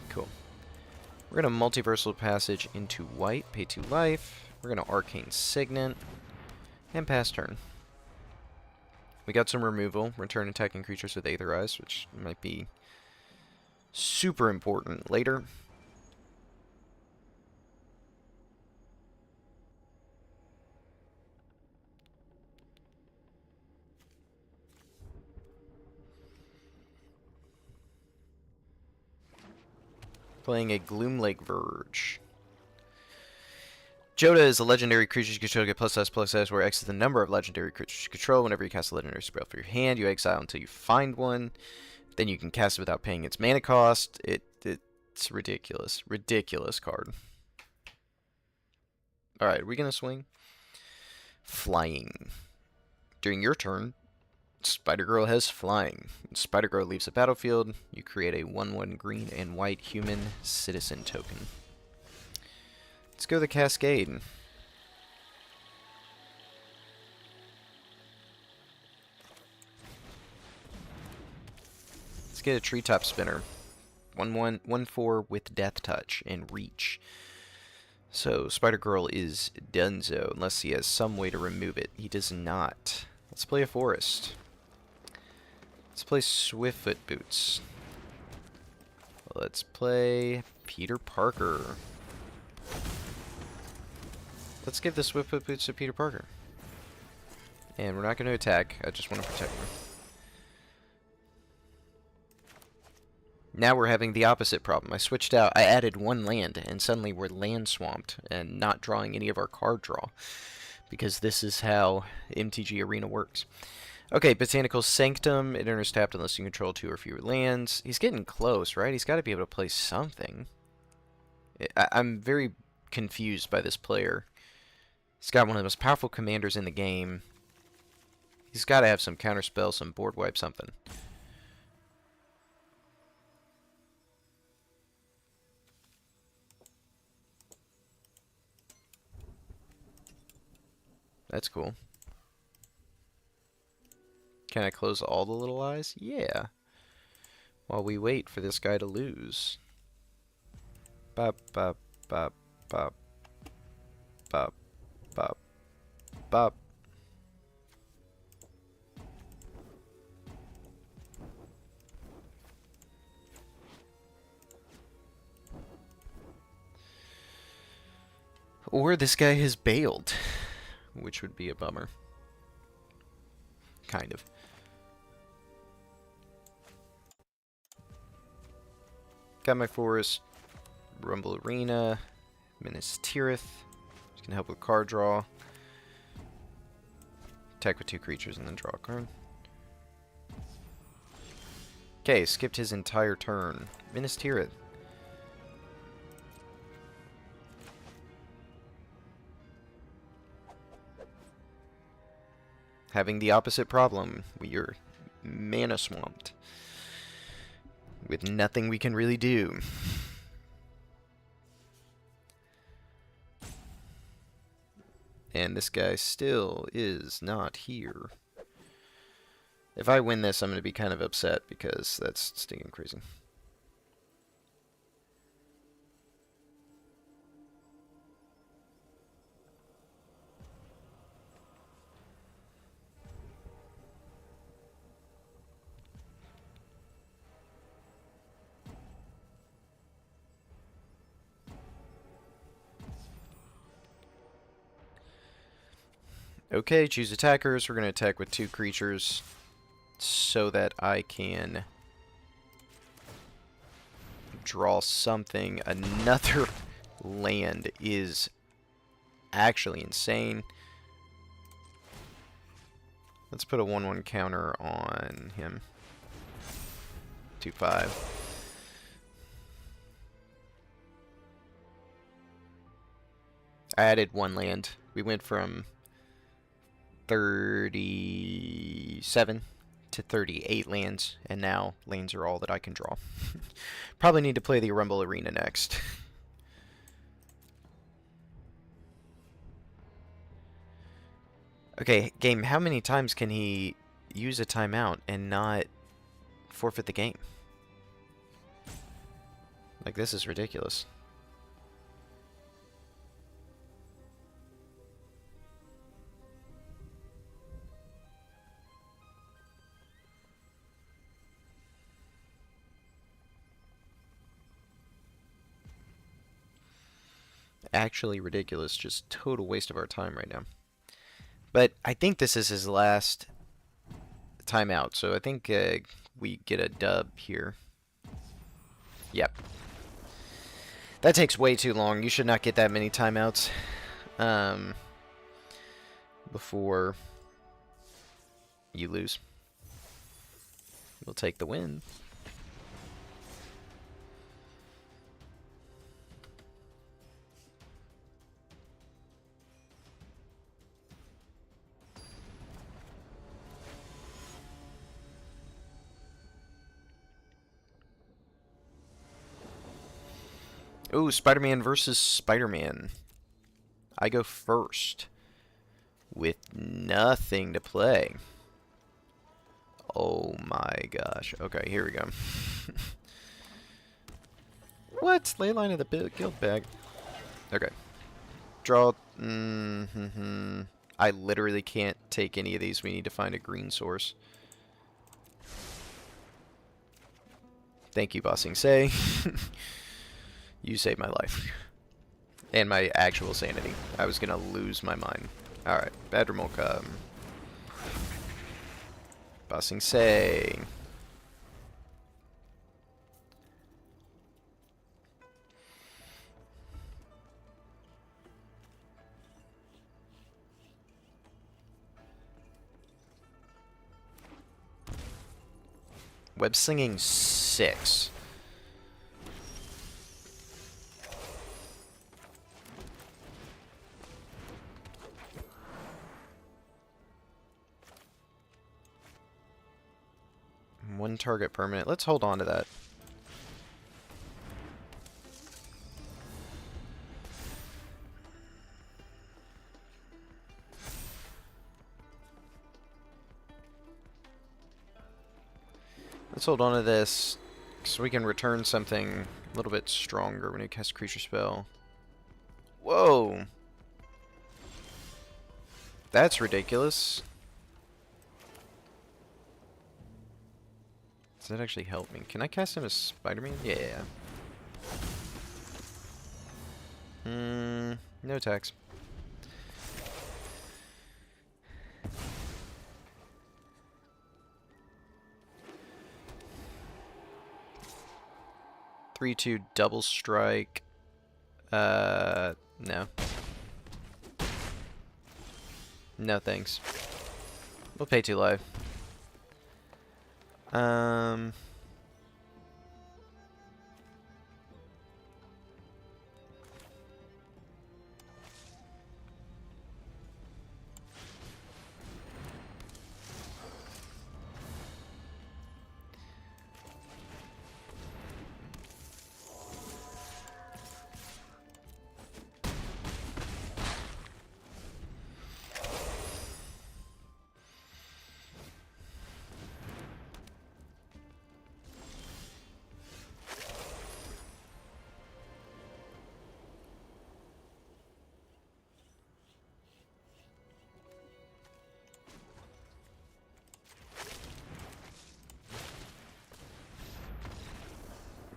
Cool. We're going to Multiversal Passage into white, pay 2 life. We're going to Arcane Signet, and pass turn. We got some removal. Return attacking creatures with Aether Eyes, which might be super important later. Playing a Gloomlake Verge. Joda is a legendary creature you control. Get +S/+S, where X is the number of legendary creatures you control. Whenever you cast a legendary spell for your hand, you exile until you find one. Then you can cast it without paying its mana cost. It's ridiculous. Ridiculous card. Alright, are we going to swing? Flying. During your turn, Spider-Girl has flying. When Spider-Girl leaves the battlefield, you create a 1/1 green and white human citizen token. Let's go the Cascade. Let's get a Treetop Spinner. 1/1, 1/4 with Death Touch and Reach. So Spider-Girl is donezo, unless he has some way to remove it. He does not. Let's play a Forest. Let's play Swiftfoot Boots. Let's play Peter Parker. Let's give the Swiftfoot Boots to Peter Parker. And we're not going to attack. I just want to protect her. Now we're having the opposite problem. I switched out. I added 1 land, and suddenly we're land swamped and not drawing any of our card draw. Because this is how MTG Arena works. Okay, Botanical Sanctum. It enters tapped unless you control 2 or fewer lands. He's getting close, right? He's got to be able to play something. I'm very confused by this player. He's got one of the most powerful commanders in the game. He's got to have some counterspell, some board wipe, something. That's cool. Can I close all the little eyes? Yeah. While we wait for this guy to lose. Bop, bop, bop, bop. Bop, bop, bop. Or this guy has bailed, which would be a bummer. Kind of. Got my forest, Rumble Arena, Minas Tirith. Just gonna help with card draw. Attack with 2 creatures and then draw a card. Okay, skipped his entire turn. Minas Tirith. Having the opposite problem. We are mana swamped. With nothing we can really do. And this guy still is not here. If I win this, I'm going to be kind of upset because that's stinking crazy. Okay, choose attackers. We're going to attack with 2 creatures so that I can draw something. Another land is actually insane. Let's put a 1/1 counter on him. 2/5. I added 1 land. We went from 37 to 38 lands, and now lands are all that I can draw. Probably need to play the Rumble Arena next. Okay, game, how many times can he use a timeout and not forfeit the game? Like, this is ridiculous. Actually ridiculous. Just total waste of our time right now. But I think this is his last timeout, so I think we get a dub here. Yep. That takes way too long. You should not get that many timeouts before you lose. We'll take the win. Ooh, Spider-Man versus Spider-Man. I go first with nothing to play. Oh my gosh. Okay, here we go. What? Leyline of the guild bag. Okay. Draw. I literally can't take any of these. We need to find a green source. Thank you, Bossing Say. You saved my life. And my actual sanity. I was gonna lose my mind. Alright, Badram will come. Bossing Say. Web Slinging 6. One target permanent. Let's hold on to that. Let's hold on to this so we can return something a little bit stronger when we cast a creature spell. Whoa! That's ridiculous. Does that actually help me? Can I cast him as Spider-Man? Yeah. No attacks. Three, two, double strike. No. No thanks. We'll pay 2 life.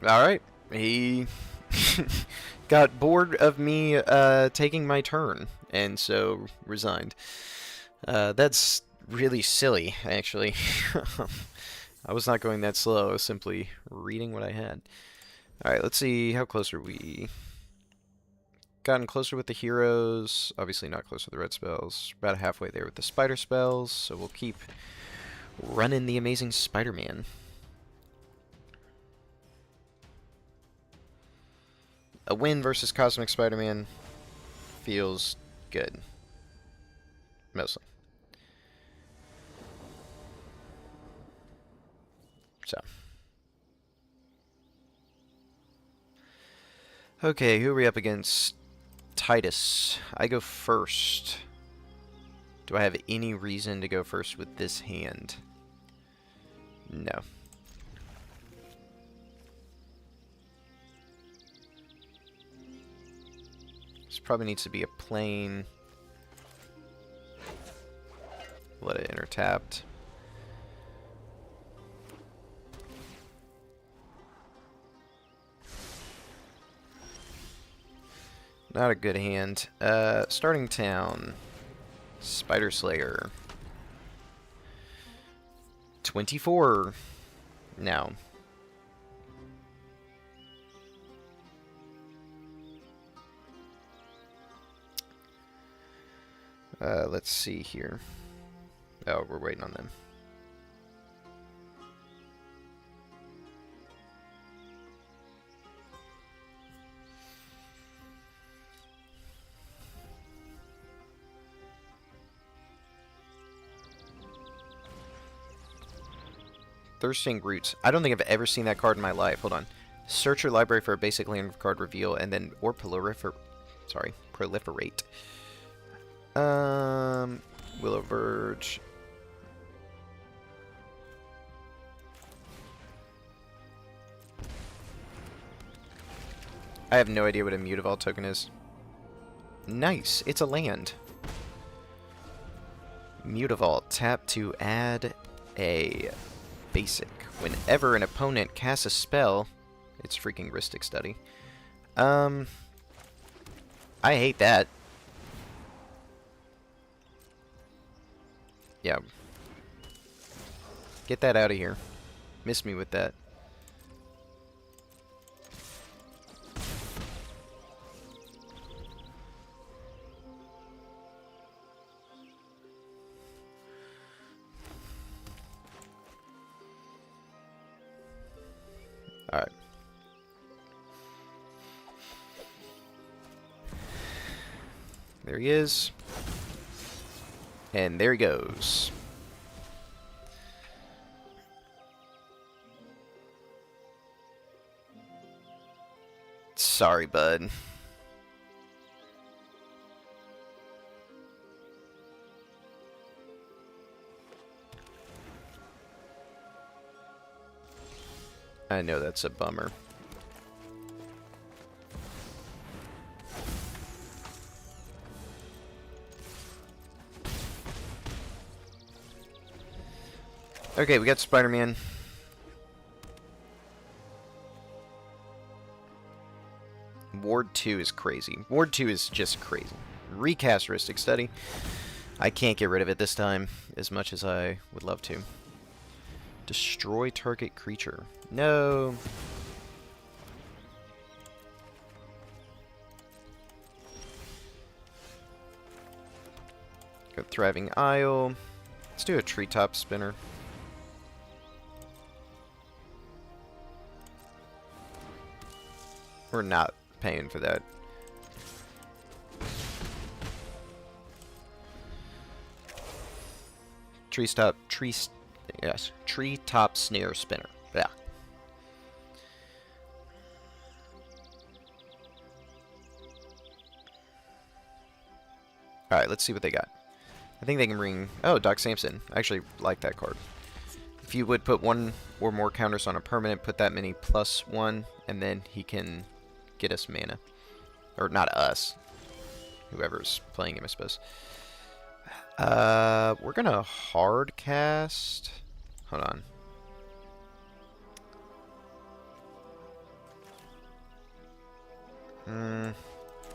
Alright. He got bored of me taking my turn, and so resigned. That's really silly, actually. I was not going that slow, I was simply reading what I had. Alright, let's see, how close are we? Gotten closer with the heroes, obviously not close with the red spells. About halfway there with the spider spells, so we'll keep running the amazing Spider-Man. A win versus Cosmic Spider-Man feels good. Mostly. So. Okay, who are we up against? Titus. I go first. Do I have any reason to go first with this hand? No. This probably needs to be a plain. Let it enter tapped. Not a good hand. Starting town. Spider Slayer. 24. No. Let's see here. Oh, we're waiting on them. Thirsting Roots. I don't think I've ever seen that card in my life. Hold on. Search your library for a basic land card reveal, and then or proliferate. Willow Verge. I have no idea what a Mutavault token is. Nice, it's a land. Mutavault. Tap to add a basic. Whenever an opponent casts a spell, it's freaking Rhystic Study. I hate that. Yeah. Get that out of here. Miss me with that. Alright. There he is. And there he goes. Sorry, bud. I know that's a bummer. Okay, we got Spider-Man. Ward 2 is crazy. Ward 2 is just crazy. Recast Heuristic Study. I can't get rid of it this time, as much as I would love to. Destroy target creature. No. Go Thriving Isle. Let's do a Treetop Spinner. We're not paying for that. Treetop Snare Spinner. Yeah. Alright, let's see what they got. I think they can bring... Oh, Doc Samson. I actually like that card. If you would put one or more counters on a permanent, put that many +1, and then he can get us mana. Or not us. Whoever's playing him, I suppose. We're gonna hard cast. Hold on.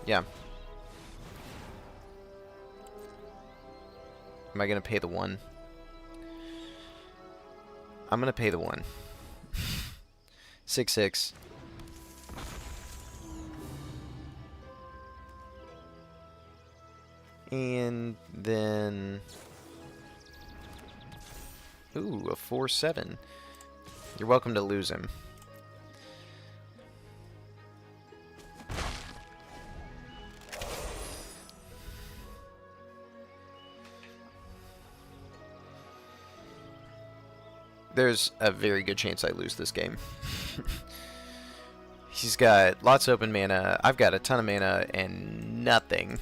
Yeah. Am I gonna pay the 1? I'm gonna pay the 1. 6/6. And then... Ooh, a 4/7. You're welcome to lose him. There's a very good chance I lose this game. He's got lots of open mana. I've got a ton of mana and nothing.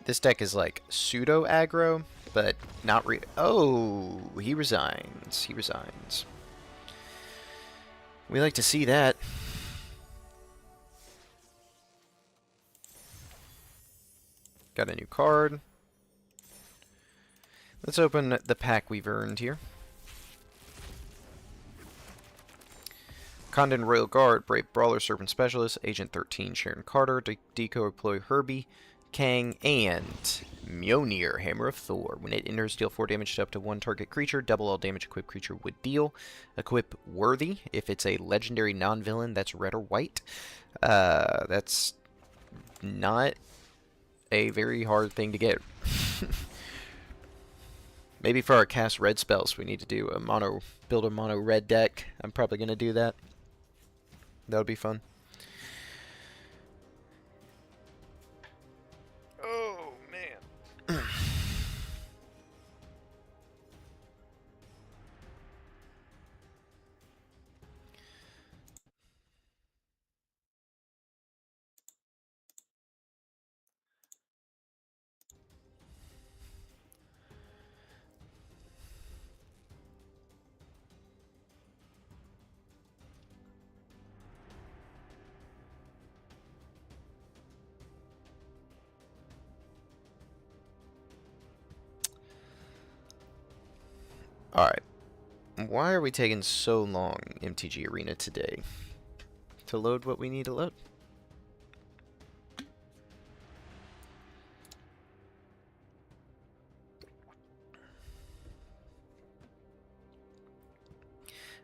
This deck is like pseudo aggro, but not oh, he resigns. He resigns. We like to see that. Got a new card. Let's open the pack we've earned here. Condon Royal Guard, Brave Brawler, Serpent Specialist, Agent 13, Sharon Carter, Deco Employee Herbie, Kang, and Mjolnir, Hammer of Thor. When it enters, deal 4 damage to up to 1 target creature. Double all damage equipped creature would deal. Equip Worthy. If it's a legendary non-villain, that's red or white. That's not a very hard thing to get. Maybe for our cast red spells, we need to do a build a mono red deck. I'm probably going to do that. That would be fun. Oh, man. Alright. Why are we taking so long, MTG Arena, today? To load what we need to load.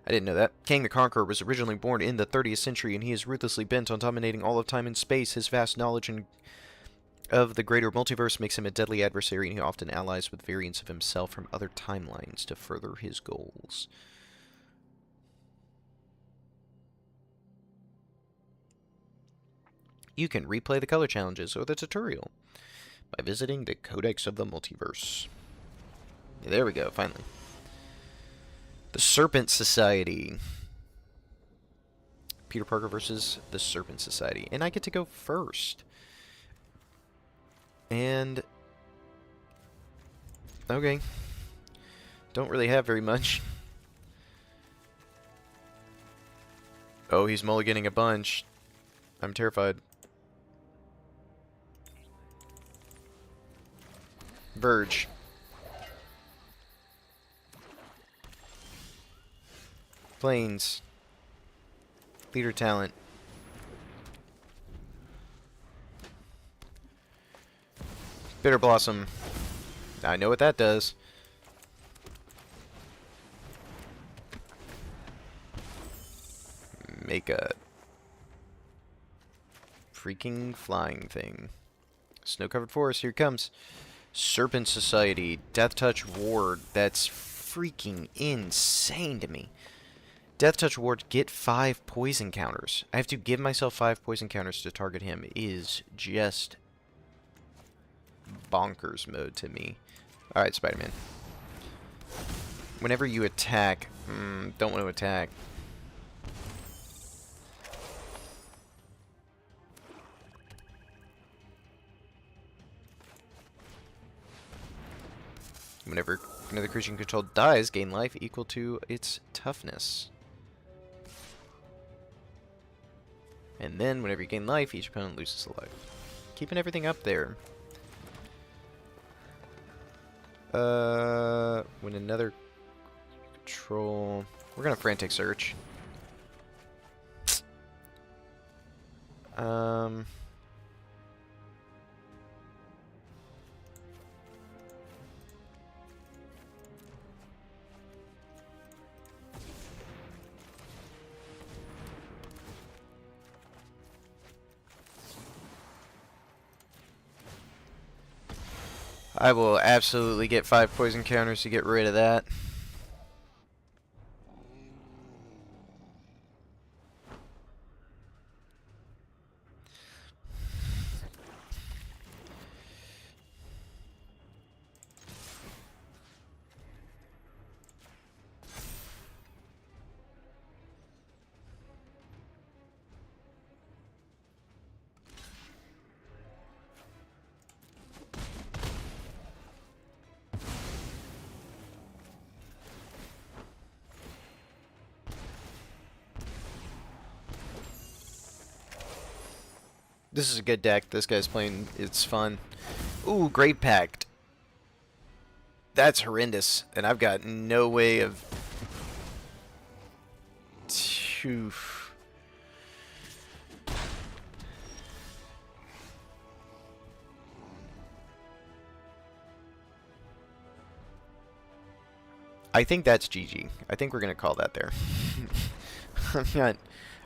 I didn't know that. Kang the Conqueror was originally born in the 30th century, and he is ruthlessly bent on dominating all of time and space. His vast knowledge of the greater multiverse makes him a deadly adversary, and he often allies with variants of himself from other timelines to further his goals. You can replay the color challenges or the tutorial by visiting the Codex of the Multiverse. Yeah, there we go, finally. The Serpent Society. Peter Parker versus the Serpent Society. And I get to go first. And... okay. Don't really have very much. Oh, he's mulliganing a bunch. I'm terrified. Verge. Plains. Leader talent. Bitter Blossom. I know what that does. Make a freaking flying thing. Snow-covered forest, here it comes. Serpent Society, Death Touch Ward. That's freaking insane to me. Death Touch Ward, get 5 poison counters. I have to give myself 5 poison counters to target him. Is just bonkers mode to me. Alright, Spider-Man. Whenever you attack, don't want to attack. Whenever another creature you control dies, gain life equal to its toughness. And then, whenever you gain life, each opponent loses a life. Keeping everything up there. When another control... We're gonna Frantic Search. I will absolutely get 5 poison counters to get rid of that. This is a good deck. This guy's playing. It's fun. Ooh, Great Pact. That's horrendous. And I've got no way of... Oof. I think that's GG. I think we're going to call that there.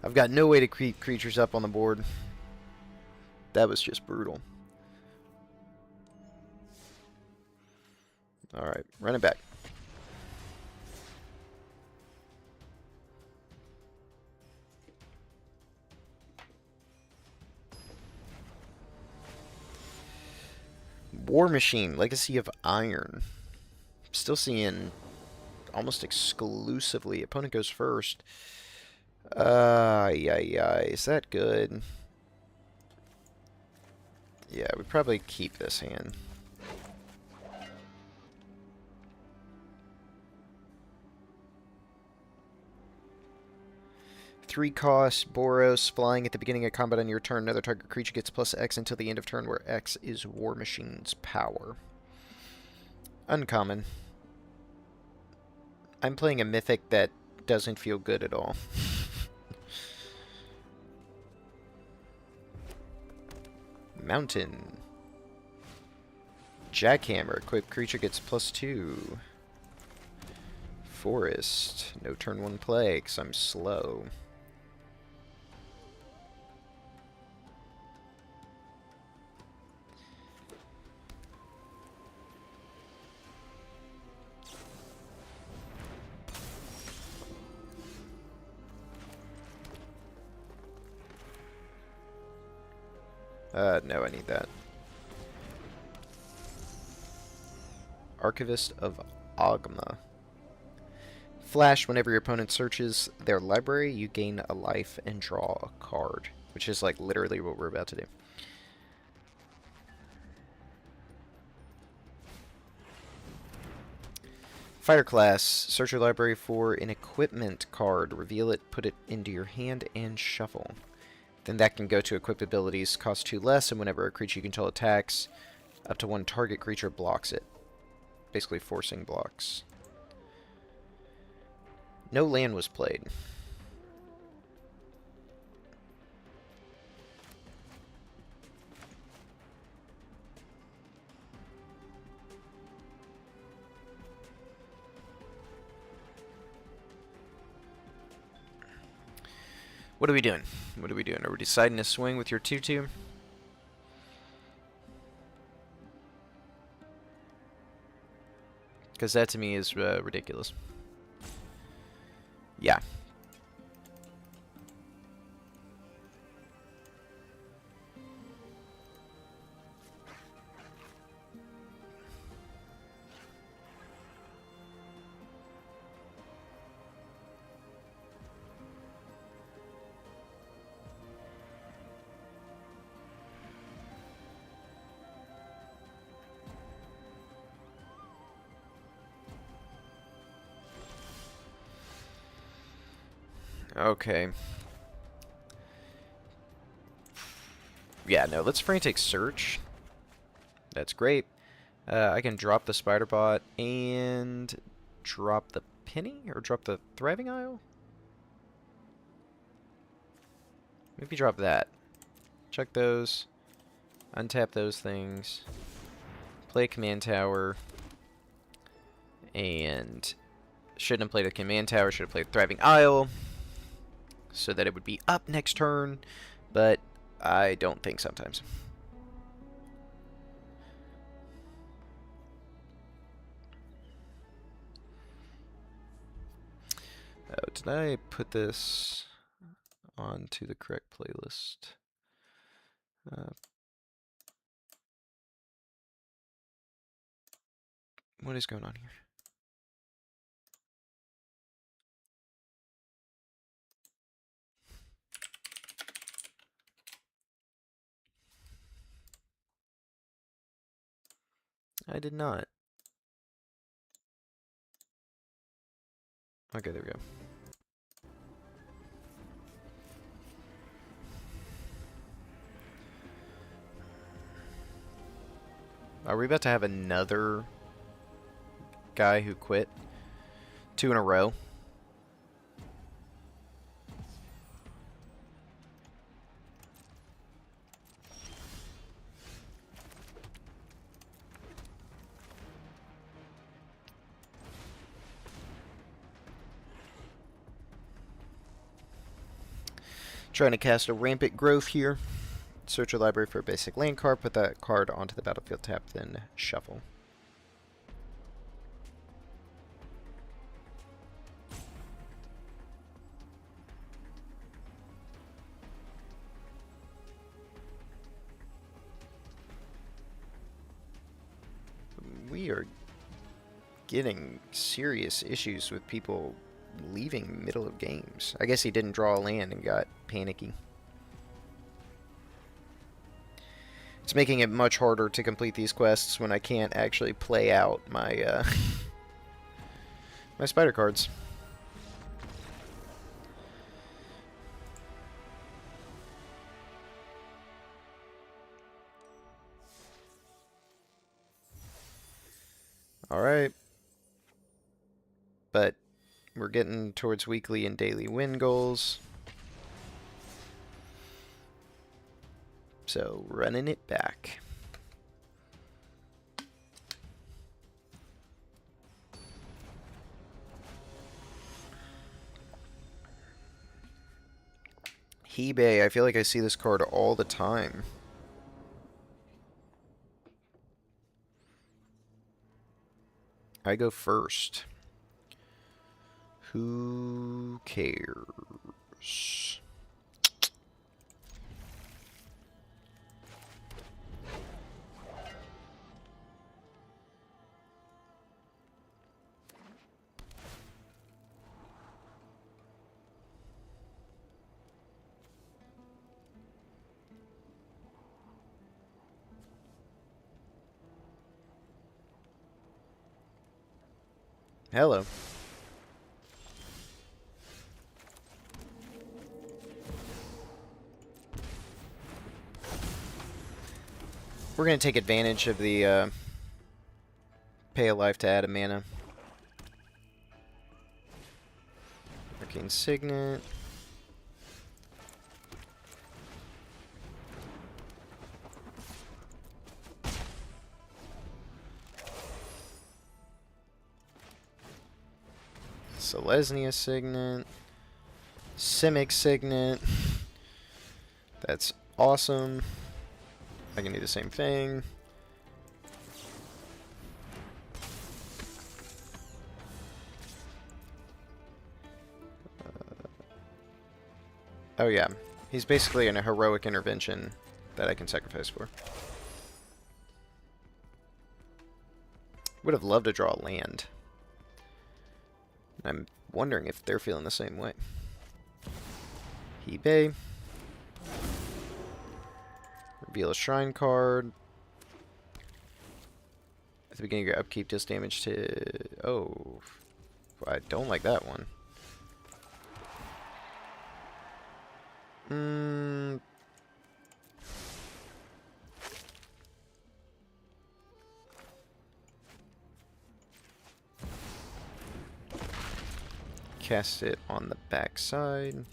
I've got no way to keep creatures up on the board. That was just brutal. Alright, run it back. War Machine, Legacy of Iron. Still seeing almost exclusively. Opponent goes first. Yeah, is that good? Yeah, we probably keep this hand. Three cost, Boros, flying at the beginning of combat on your turn. Another target creature gets plus X until the end of turn, where X is War Machine's power. Uncommon. I'm playing a mythic that doesn't feel good at all. Mountain. Jackhammer. Equipped creature gets +2. Forest. No turn 1 play, because I'm slow. No, I need that. Archivist of Ogma. Flash, whenever your opponent searches their library, you gain a life and draw a card. Which is like literally what we're about to do. Fighter class, search your library for an equipment card. Reveal it, put it into your hand, and shuffle. Then that can go to equipped abilities, cost 2 less, and whenever a creature you control attacks, up to 1 target creature blocks it. Basically forcing blocks. No land was played. What are we doing? What are we doing? Are we deciding to swing with your 2-2? Because that to me is ridiculous. Yeah. Okay. Yeah, no, let's frantic search. That's great. I can drop the spider bot and drop the penny or drop the thriving isle. Maybe drop that. Check those. Untap those things. Play a command tower. And shouldn't have played a command tower. Should have played thriving isle, so that it would be up next turn. But I don't think sometimes. Oh, did I put this onto the correct playlist? What is going on here? I did not. Okay, there we go. Are we about to have another guy who quit? 2 in a row? Trying to cast a Rampant Growth here. Search your library for a basic land card, put that card onto the battlefield tap, then shuffle. We are getting serious issues with people leaving middle of games. I guess he didn't draw a land and got panicky. It's making it much harder to complete these quests when I can't actually play out my my spider cards. Alright. But we're getting towards weekly and daily win goals. So, running it back. Hebei, I feel like I see this card all the time. I go first. Who cares? Hello. We're going to take advantage of the pay a life to add a mana. Arcane Signet. Selesnya Signet. Simic Signet. That's awesome. I can do the same thing. Oh yeah, he's basically in a heroic intervention that I can sacrifice for. Would have loved to draw land. I'm wondering if they're feeling the same way. Hebei. Reveal a shrine card. At the beginning of your upkeep, deals damage to... Oh, I don't like that one. Cast it on the back side.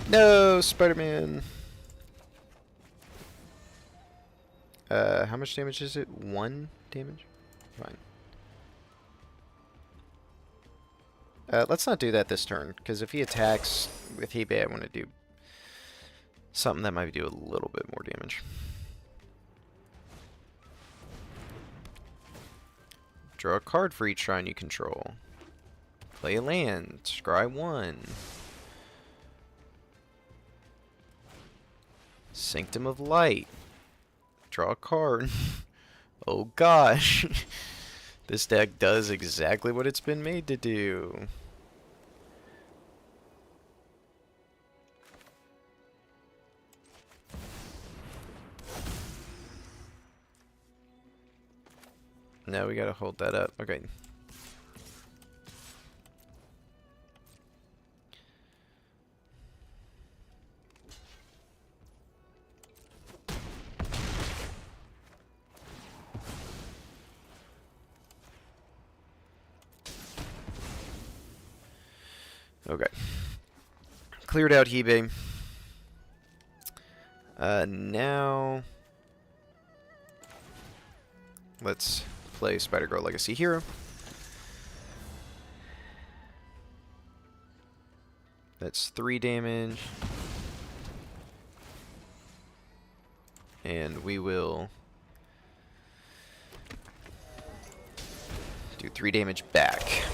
No, Spider-Man. How much damage is it? 1 damage? Fine. Let's not do that this turn, because if he attacks with Hebei, I want to do something that might do a little bit more damage. Draw a card for each shrine you control. Play a land. Scry 1. Sanctum of Light. Draw a card. Oh gosh. This deck does exactly what it's been made to do. Now we gotta hold that up. Okay. Okay. Cleared out Hebei. Now let's play Spider-Girl Legacy Hero. That's 3 damage. And we will do 3 damage back.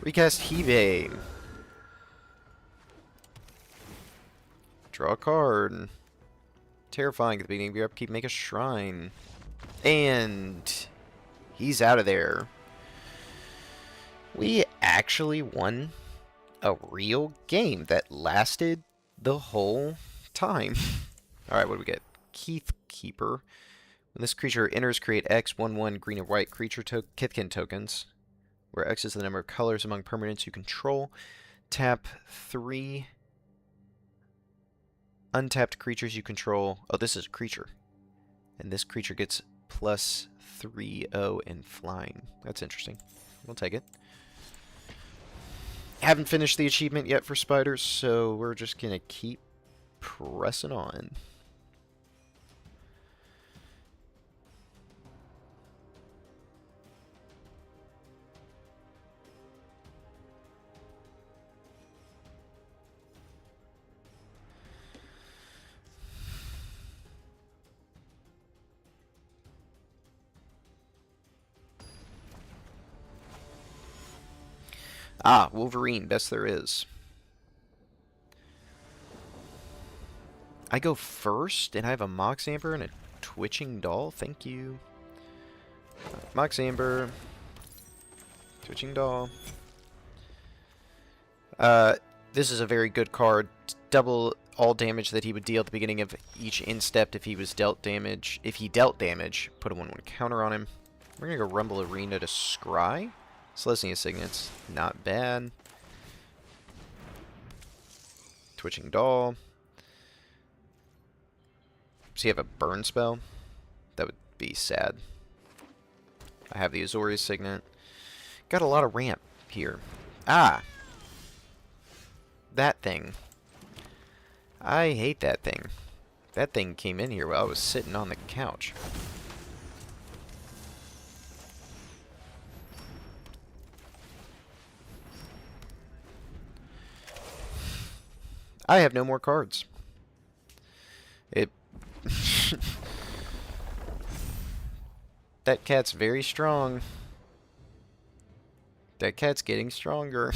Recast Hebei. Draw a card. Terrifying at the beginning of your upkeep. Make a shrine. And he's out of there. We actually won a real game that lasted the whole time. Alright, what do we get? Keith Keeper. When this creature enters, create X, 1/1 green or white creature Kithkin tokens, where X is the number of colors among permanents you control. Tap 3 untapped creatures you control. Oh, this is a creature. And this creature gets +3/0 in flying. That's interesting. We'll take it. Haven't finished the achievement yet for spiders, so we're just going to keep pressing on. Ah, Wolverine, best there is. I go first, and I have a Mox Amber and a Twitching Doll. Thank you. Mox Amber. Twitching Doll. This is a very good card. Double all damage that he would deal at the beginning of each instep if he was dealt damage. If he dealt damage, put a 1/1 counter on him. We're gonna go Rumble Arena to Scry. Selesnya Signets, not bad. Twitching Doll. Does he have a burn spell? That would be sad. I have the Azorius Signet. Got a lot of ramp here. Ah! That thing. I hate that thing. That thing came in here while I was sitting on the couch. I have no more cards. It... That cat's very strong. That cat's getting stronger.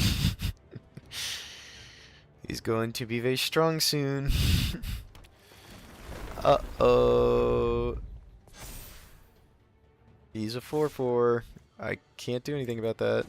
He's going to be very strong soon. Uh-oh. He's a 4/4. I can't do anything about that.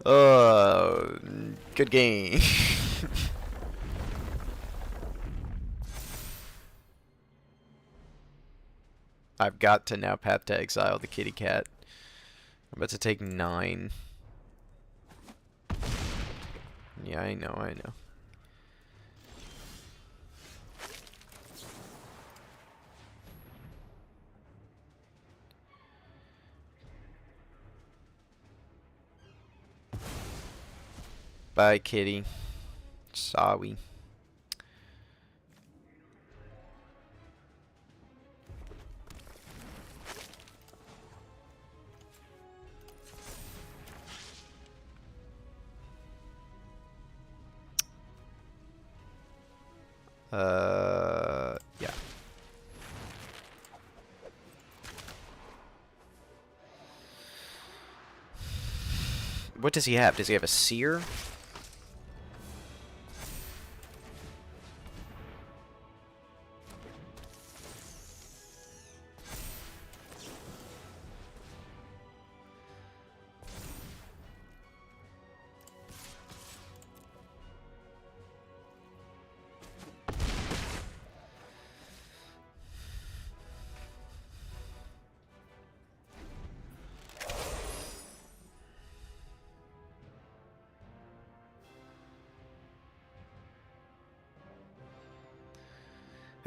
Oh. Good game. I've got to now path to exile the kitty cat. I'm about to take 9. Yeah, I know, I know. Bye, kitty. Sorry. Yeah. What does he have? Does he have a seer?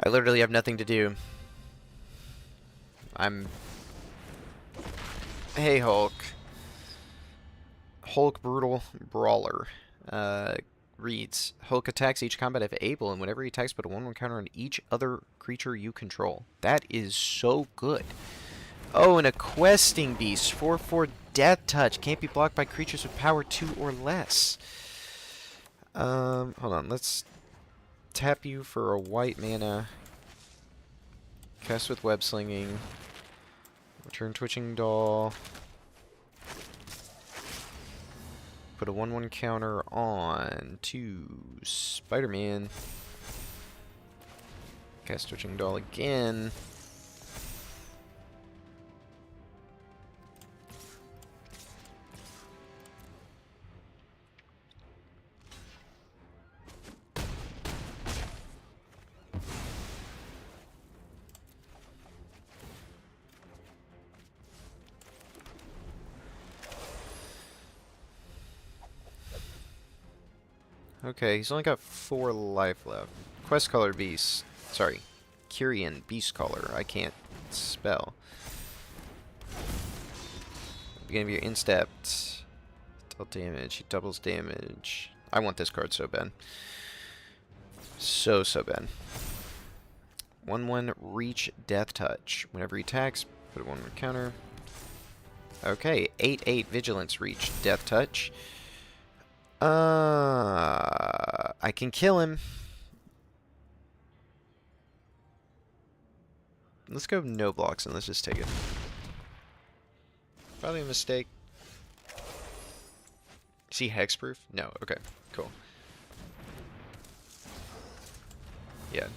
I literally have nothing to do. Hey, Hulk. Hulk Brutal Brawler. Reads, Hulk attacks each combat if able, and whenever he attacks, put a 1/1 counter on each other creature you control. That is so good. Oh, and a Questing Beast. 4/4 Death Touch. Can't be blocked by creatures with power 2 or less. Hold on. Let's tap you for a white mana. Cast with Web Slinging. Return Twitching Doll. Put a 1/1 counter on to Spider-Man. Cast Twitching Doll again. Okay, he's only got 4 life left. Quest Color Beast. Sorry. Kyrian Beast Color. I can't spell. Beginning of your instep. Deal damage. He doubles damage. I want this card so bad. So bad. 1/1 Reach Death Touch. Whenever he attacks, put a 1/1 counter. Okay, 8/8 Vigilance Reach Death Touch. I can kill him. Let's go no blocks and let's just take it. Probably a mistake. Is he hexproof? No. Okay. Cool. Yeah.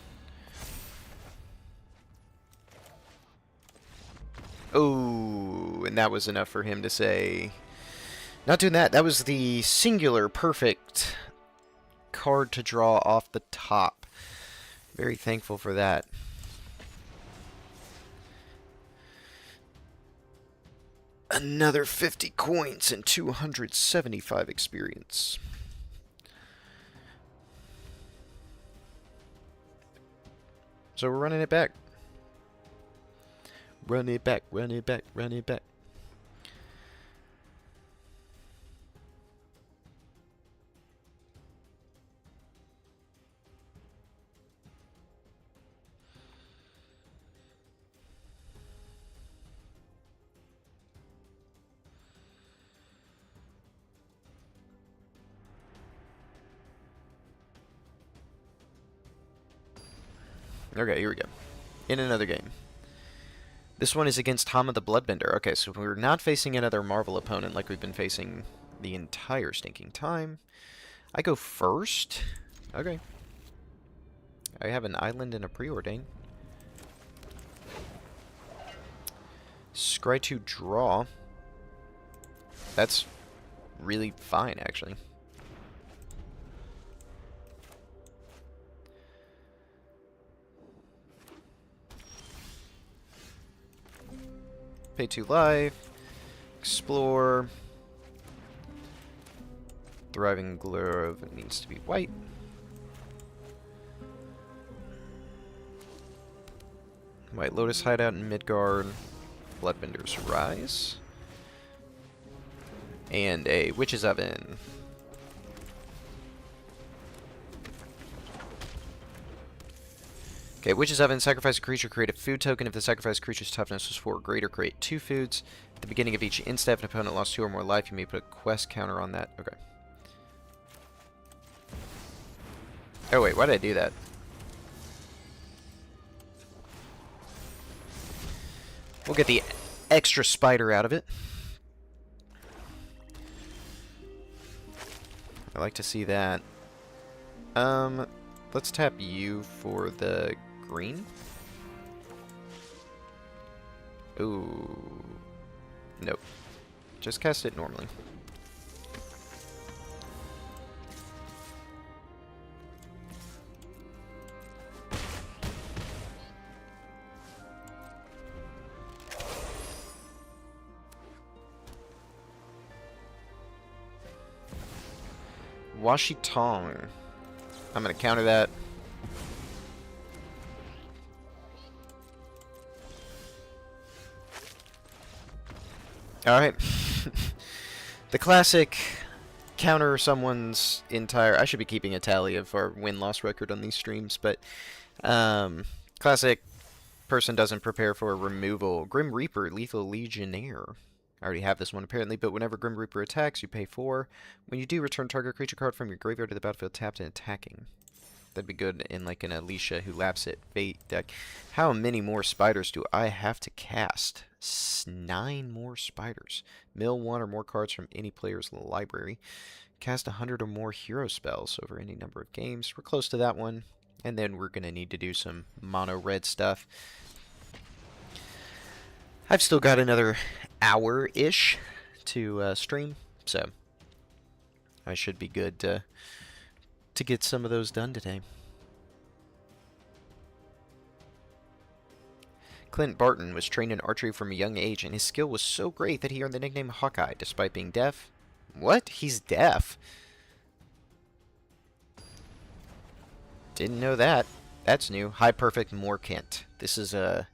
Oh, and that was enough for him to say, not doing that. That was the singular perfect card to draw off the top. Very thankful for that. Another 50 coins and 275 experience. So we're running it back. Run it back, run it back, run it back. Okay, here we go. In another game. This one is against Hama the Bloodbender. Okay, so we're not facing another Marvel opponent like we've been facing the entire stinking time. I go first? Okay. I have an island and a preordain. Scry to draw. That's really fine, actually. Pay 2 life. Explore. Thriving Glove needs to be white. White Lotus Hideout in Midgard. Bloodbender's Rise. And a Witch's Oven. Okay, Witch's Oven, sacrifice a creature, create a food token. If the sacrificed creature's toughness was 4 or greater, create 2 foods. At the beginning of each instep, if an opponent lost 2 or more life, you may put a quest counter on that. Okay. Oh wait, why did I do that? We'll get the extra spider out of it. I like to see that. Let's tap you for the green. Ooh. Nope. Just cast it normally. Washi Tong. I'm gonna counter that. Alright. The classic counter someone's entire... I should be keeping a tally of our win-loss record on these streams, but... classic person doesn't prepare for removal. Grim Reaper, Lethal Legionnaire. I already have this one apparently, but whenever Grim Reaper attacks, you pay 4. When you do, return target creature card from your graveyard to the battlefield tapped and attacking. That'd be good in like an Alicia who laps at Fate deck. How many more spiders do I have to cast? 9 more spiders. Mill 1 or more cards from any player's library. Cast 100 or more hero spells over any number of games. We're close to that one. And then we're going to need to do some mono red stuff. I've still got another hour-ish to stream, so I should be good to get some of those done today. Clint Barton was trained in archery from a young age, and his skill was so great that he earned the nickname Hawkeye, despite being deaf. What? He's deaf? Didn't know that. That's new. High Perfect Morkent. This is going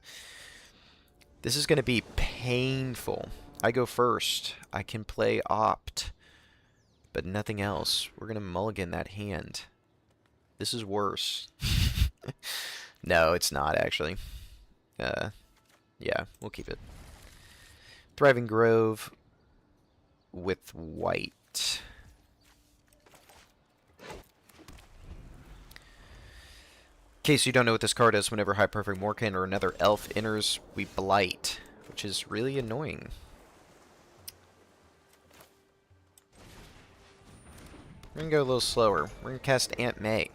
to be painful. I go first. I can play Opt, but nothing else. We're going to mulligan that hand. This is worse. No, it's not, actually. Yeah, we'll keep it. Thriving Grove with white. In case you don't know what this card is, whenever High Perfect Morkent or another elf enters, we blight, which is really annoying. We're going to go a little slower. We're going to cast Aunt May.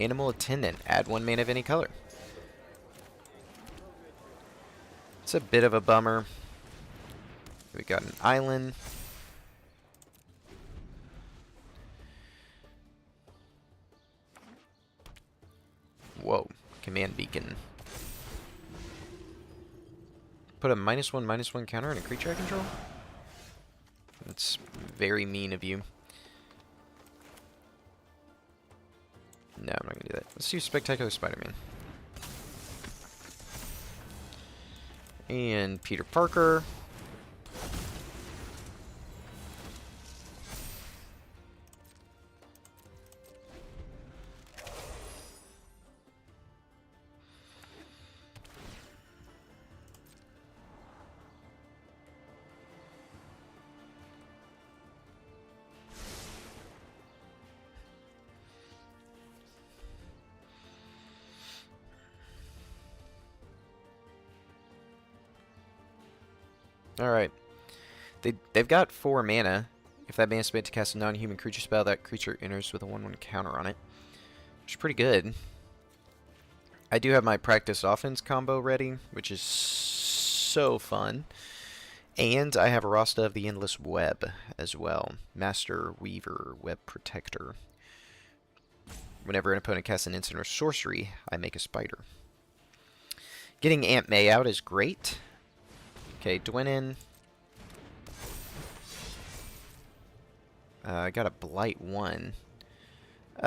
Animal Attendant. Add 1 mana of any color. It's a bit of a bummer. We got an island. Whoa. Command Beacon. Put a -1/-1 counter on a creature I control? That's very mean of you. No, I'm not going to do that. Let's do Spectacular Spider-Man. And Peter Parker. Alright. They've got 4 mana. If that mana is spent to cast a non-human creature spell, that creature enters with a 1/1 counter on it. Which is pretty good. I do have my practice offense combo ready, which is so fun. And I have a Rasta of the Endless Web as well. Master Weaver Web Protector. Whenever an opponent casts an instant or sorcery, I make a spider. Getting Aunt May out is great. Okay, Dwynnin. I got a Blight 1. Put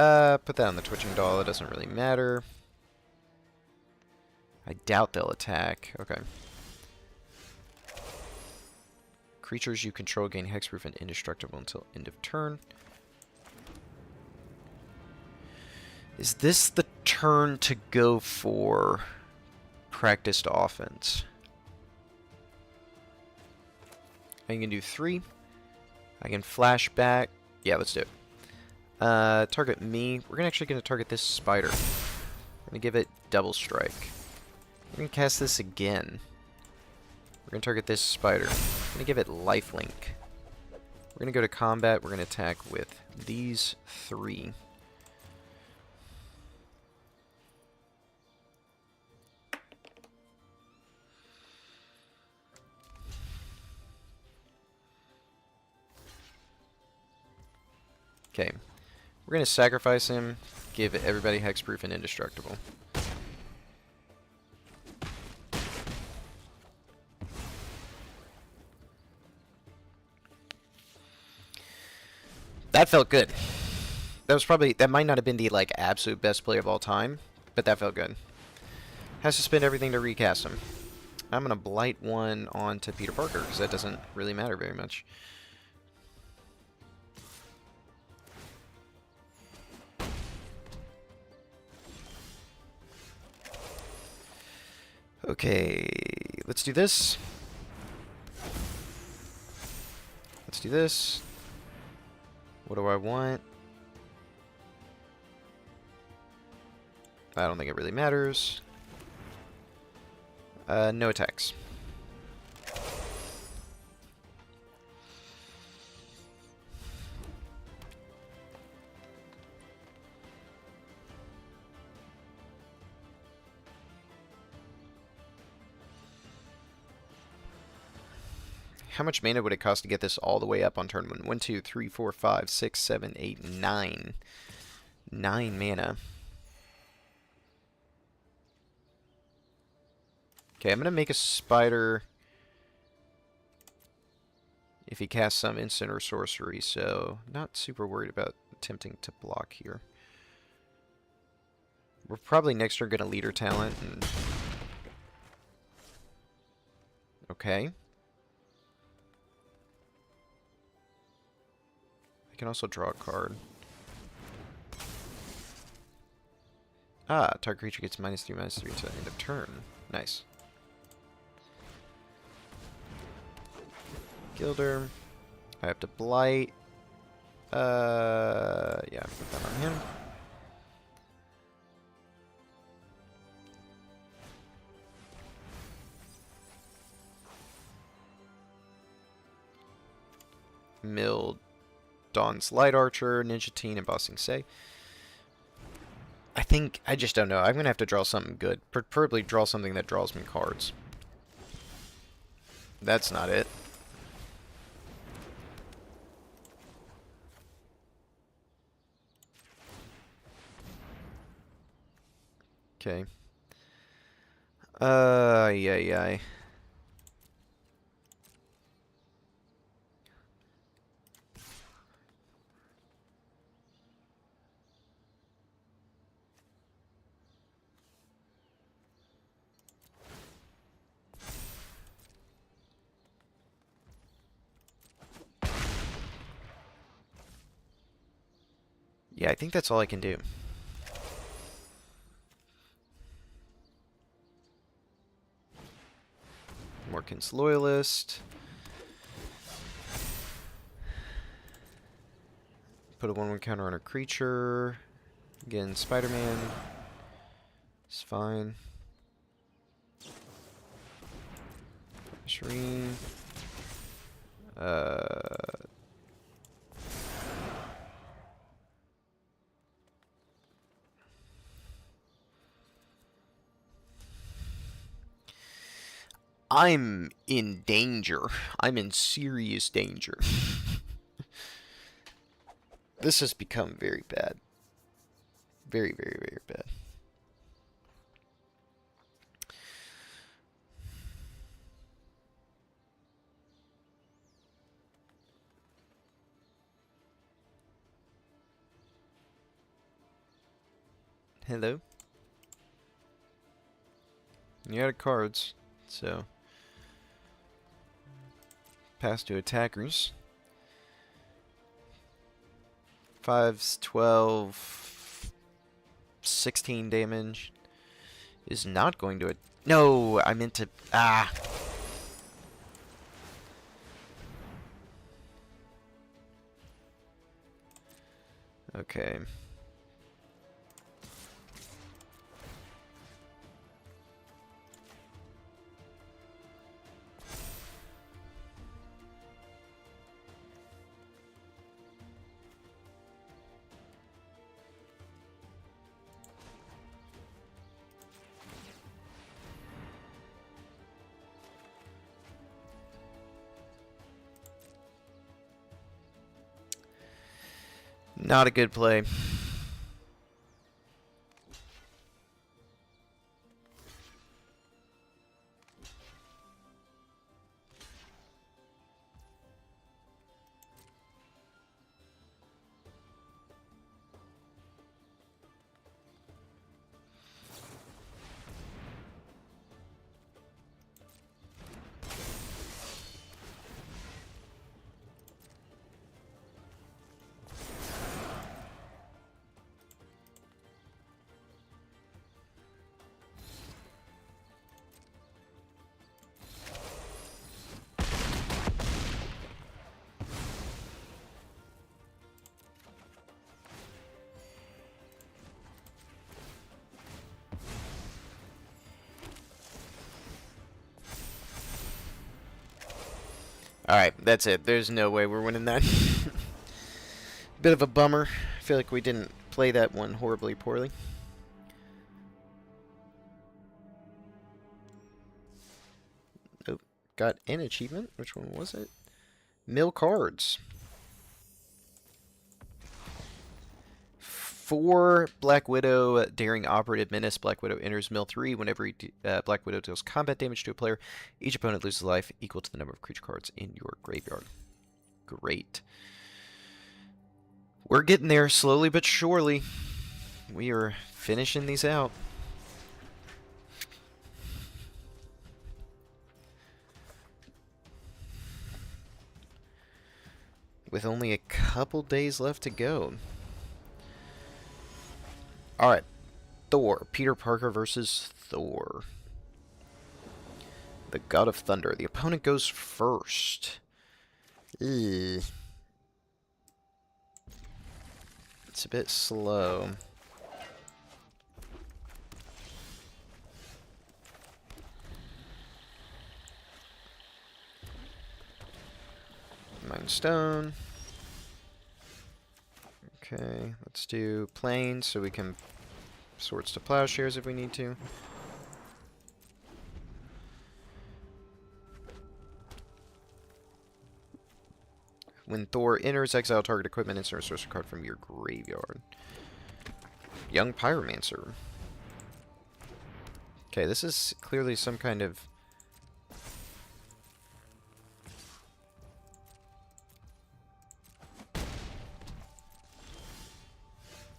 that on the Twitching Doll. It doesn't really matter. I doubt they'll attack. Okay. Creatures you control gain hexproof and indestructible until end of turn. Is this the turn to go for practiced offense? I can do 3. I can flash back. Yeah, let's do it. Target me. We're actually going to target this spider. We're going to give it double strike. We're going to cast this again. We're going to target this spider. We're going to give it lifelink. We're going to go to combat. We're going to attack with these 3. Okay, we're going to sacrifice him, give everybody hexproof and indestructible. That felt good. That might not have been the, like, absolute best play of all time, but that felt good. Has to spend everything to recast him. I'm going to Blight 1 onto Peter Parker, because that doesn't really matter very much. Okay, let's do this. Let's do this. What do I want? I don't think it really matters. No attacks. How much mana would it cost to get this all the way up on turn 1? 1, 2, 3, 4, 5, 6, 7, 8, 9. 9 mana. Okay, I'm going to make a spider if he casts some instant or sorcery, so not super worried about attempting to block here. We're probably next turn going to leader talent. And... Okay. I can also draw a card. Ah, target creature gets -3/-3 until end of turn. Nice. Gilder. I have to Blight. Yeah, put that on him. Mill Dawn's Light Archer, Ninja Teen, and Bossing Say. I think, I just don't know. I'm going to have to draw something good. Preferably draw something that draws me cards. That's not it. Okay. Yeah. Yeah, I think that's all I can do. Morkin's Loyalist. Put a 1/1 counter on a creature. Again, Spider-Man. It's fine. Shireen. I'm in danger. I'm in serious danger. This has become very bad. Very, very, very bad. Hello? You're out of cards, so pass to attackers. 5's 12, 16 damage is not going to. No, I meant to. Ah. Okay. Not a good play. Alright, that's it. There's no way we're winning that. Bit of a bummer. I feel like we didn't play that one horribly poorly. Oh, got an achievement. Which one was it? Mill cards. 4 Black Widow Daring Operative Menace. Black Widow enters Mill 3. Whenever Black Widow deals combat damage to a player, each opponent loses life equal to the number of creature cards in your graveyard. Great. We're getting there slowly but surely. We are finishing these out. With only a couple days left to go. Alright. Thor. Peter Parker versus Thor. The God of Thunder. The opponent goes first. Ugh. It's a bit slow. Mind Stone. Okay, let's do Plains so we can Swords to Plowshares if we need to. When Thor enters, exile target equipment and insert a sorcery card from your graveyard. Young Pyromancer. Okay, this is clearly some kind of...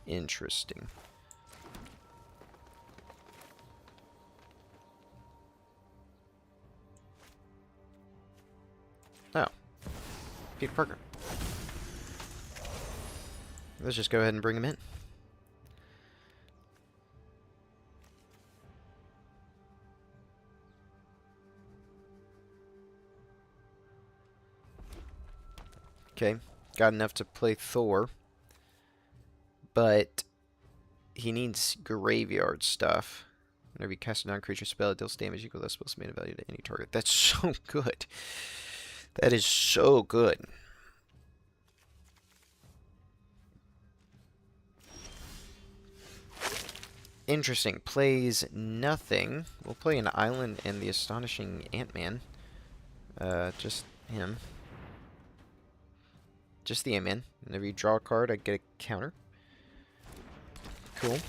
interesting. Oh. Peter Parker. Let's just go ahead and bring him in. Okay, got enough to play Thor, but he needs graveyard stuff. Whenever you cast a non-creature spell, it deals damage equal to that spell's mana value to any target. That's so good. That is so good. Interesting. Plays nothing. We'll play an island and the astonishing Ant-Man. Just him. Just the Ant-Man. Whenever you draw a card, I get a counter. Cool.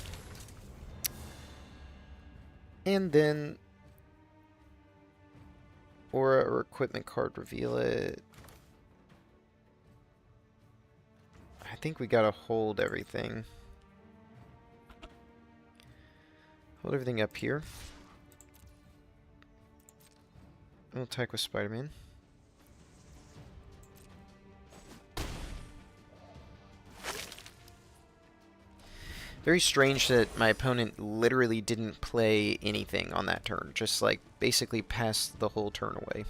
And then... aura or equipment card, reveal it. I think we gotta hold everything. Hold everything up here. We'll attack with Spider-Man. Very strange that my opponent literally didn't play anything on that turn. Just, like, basically passed the whole turn away.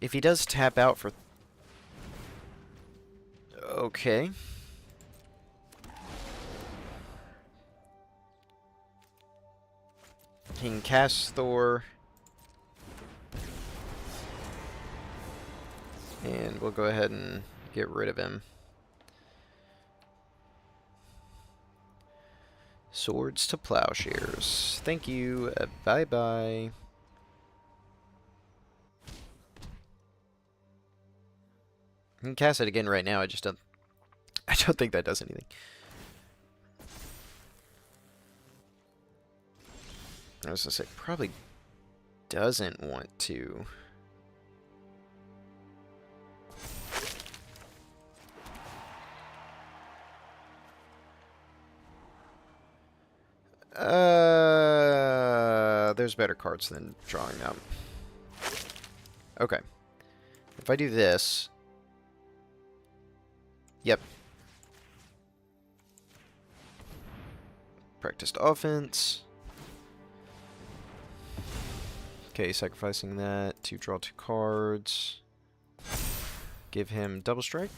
If he does tap out for... okay. He can cast Thor. And we'll go ahead and get rid of him. Swords to Plowshares. Thank you. Bye-bye. I can cast it again right now. I don't think that does anything. I was gonna say, probably doesn't want to. There's better cards than drawing them. Okay. If I do this... yep. Practiced offense. Okay, sacrificing that to draw 2 cards. Give him double strike.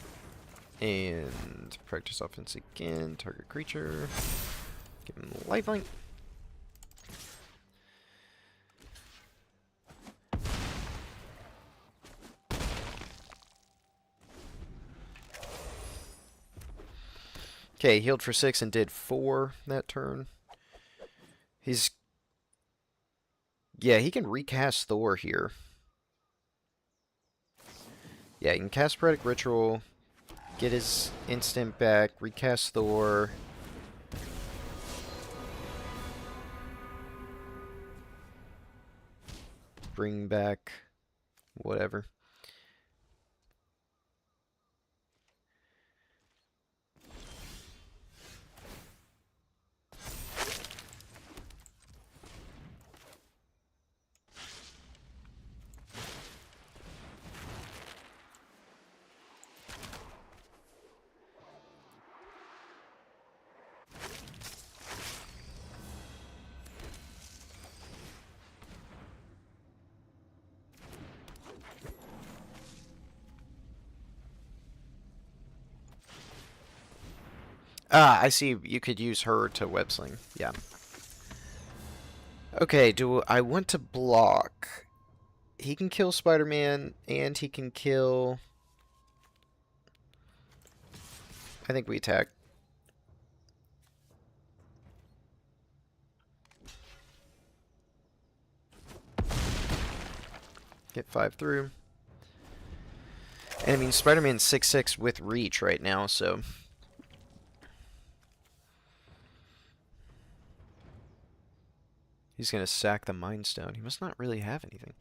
And practice offense again. Target creature. Give him lifeline. Okay, healed for 6 and did 4 that turn. He's... yeah, he can recast Thor here. Yeah, he can cast Poetic Ritual, get his instant back, recast Thor. Bring back whatever. Ah, I see. You could use her to web sling. Yeah. Okay, do I want to block? He can kill Spider-Man, and he can kill... I think we attack. Get 5 through. And I mean, Spider-Man's 6/6 with reach right now, so... He's gonna sack the Mind Stone. He must not really have anything.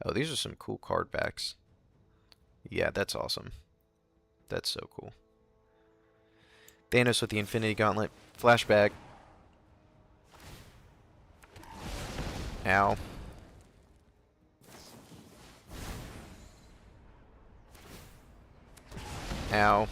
Oh, these are some cool card backs. Yeah, that's awesome. That's so cool. Thanos with the Infinity Gauntlet. Flashback. Ow. Ow.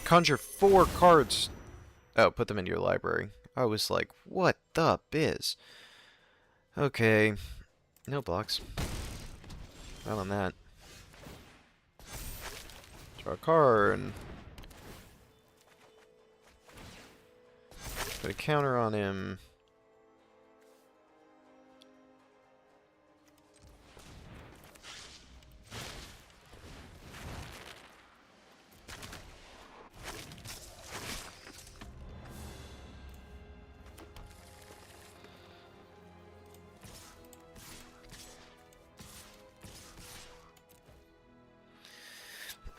Conjure 4 cards. Oh, put them into your library. I was like, what the biz? Okay. No blocks. Not on that. Draw a card. Put a counter on him.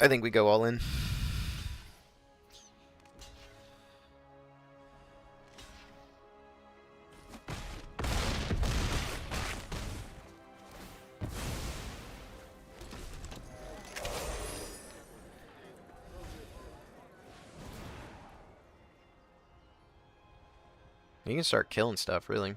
I think we go all in. You can start killing stuff, really.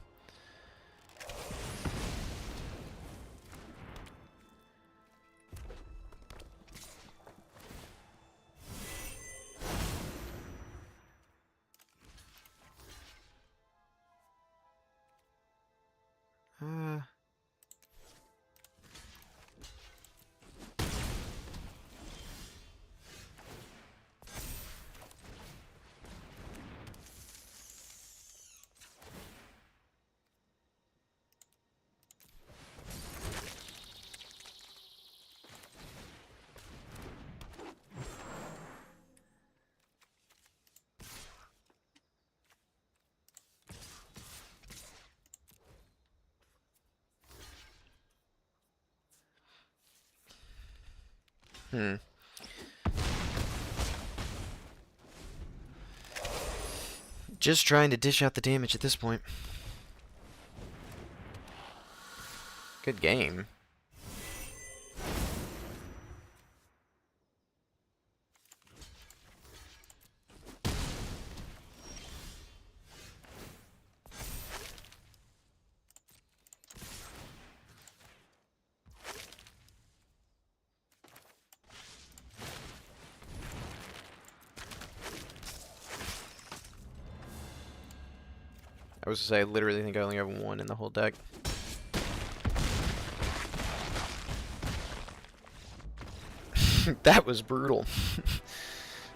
Just trying to dish out the damage at this point. Good game. I was gonna say, I literally think I only have 1 in the whole deck. That was brutal.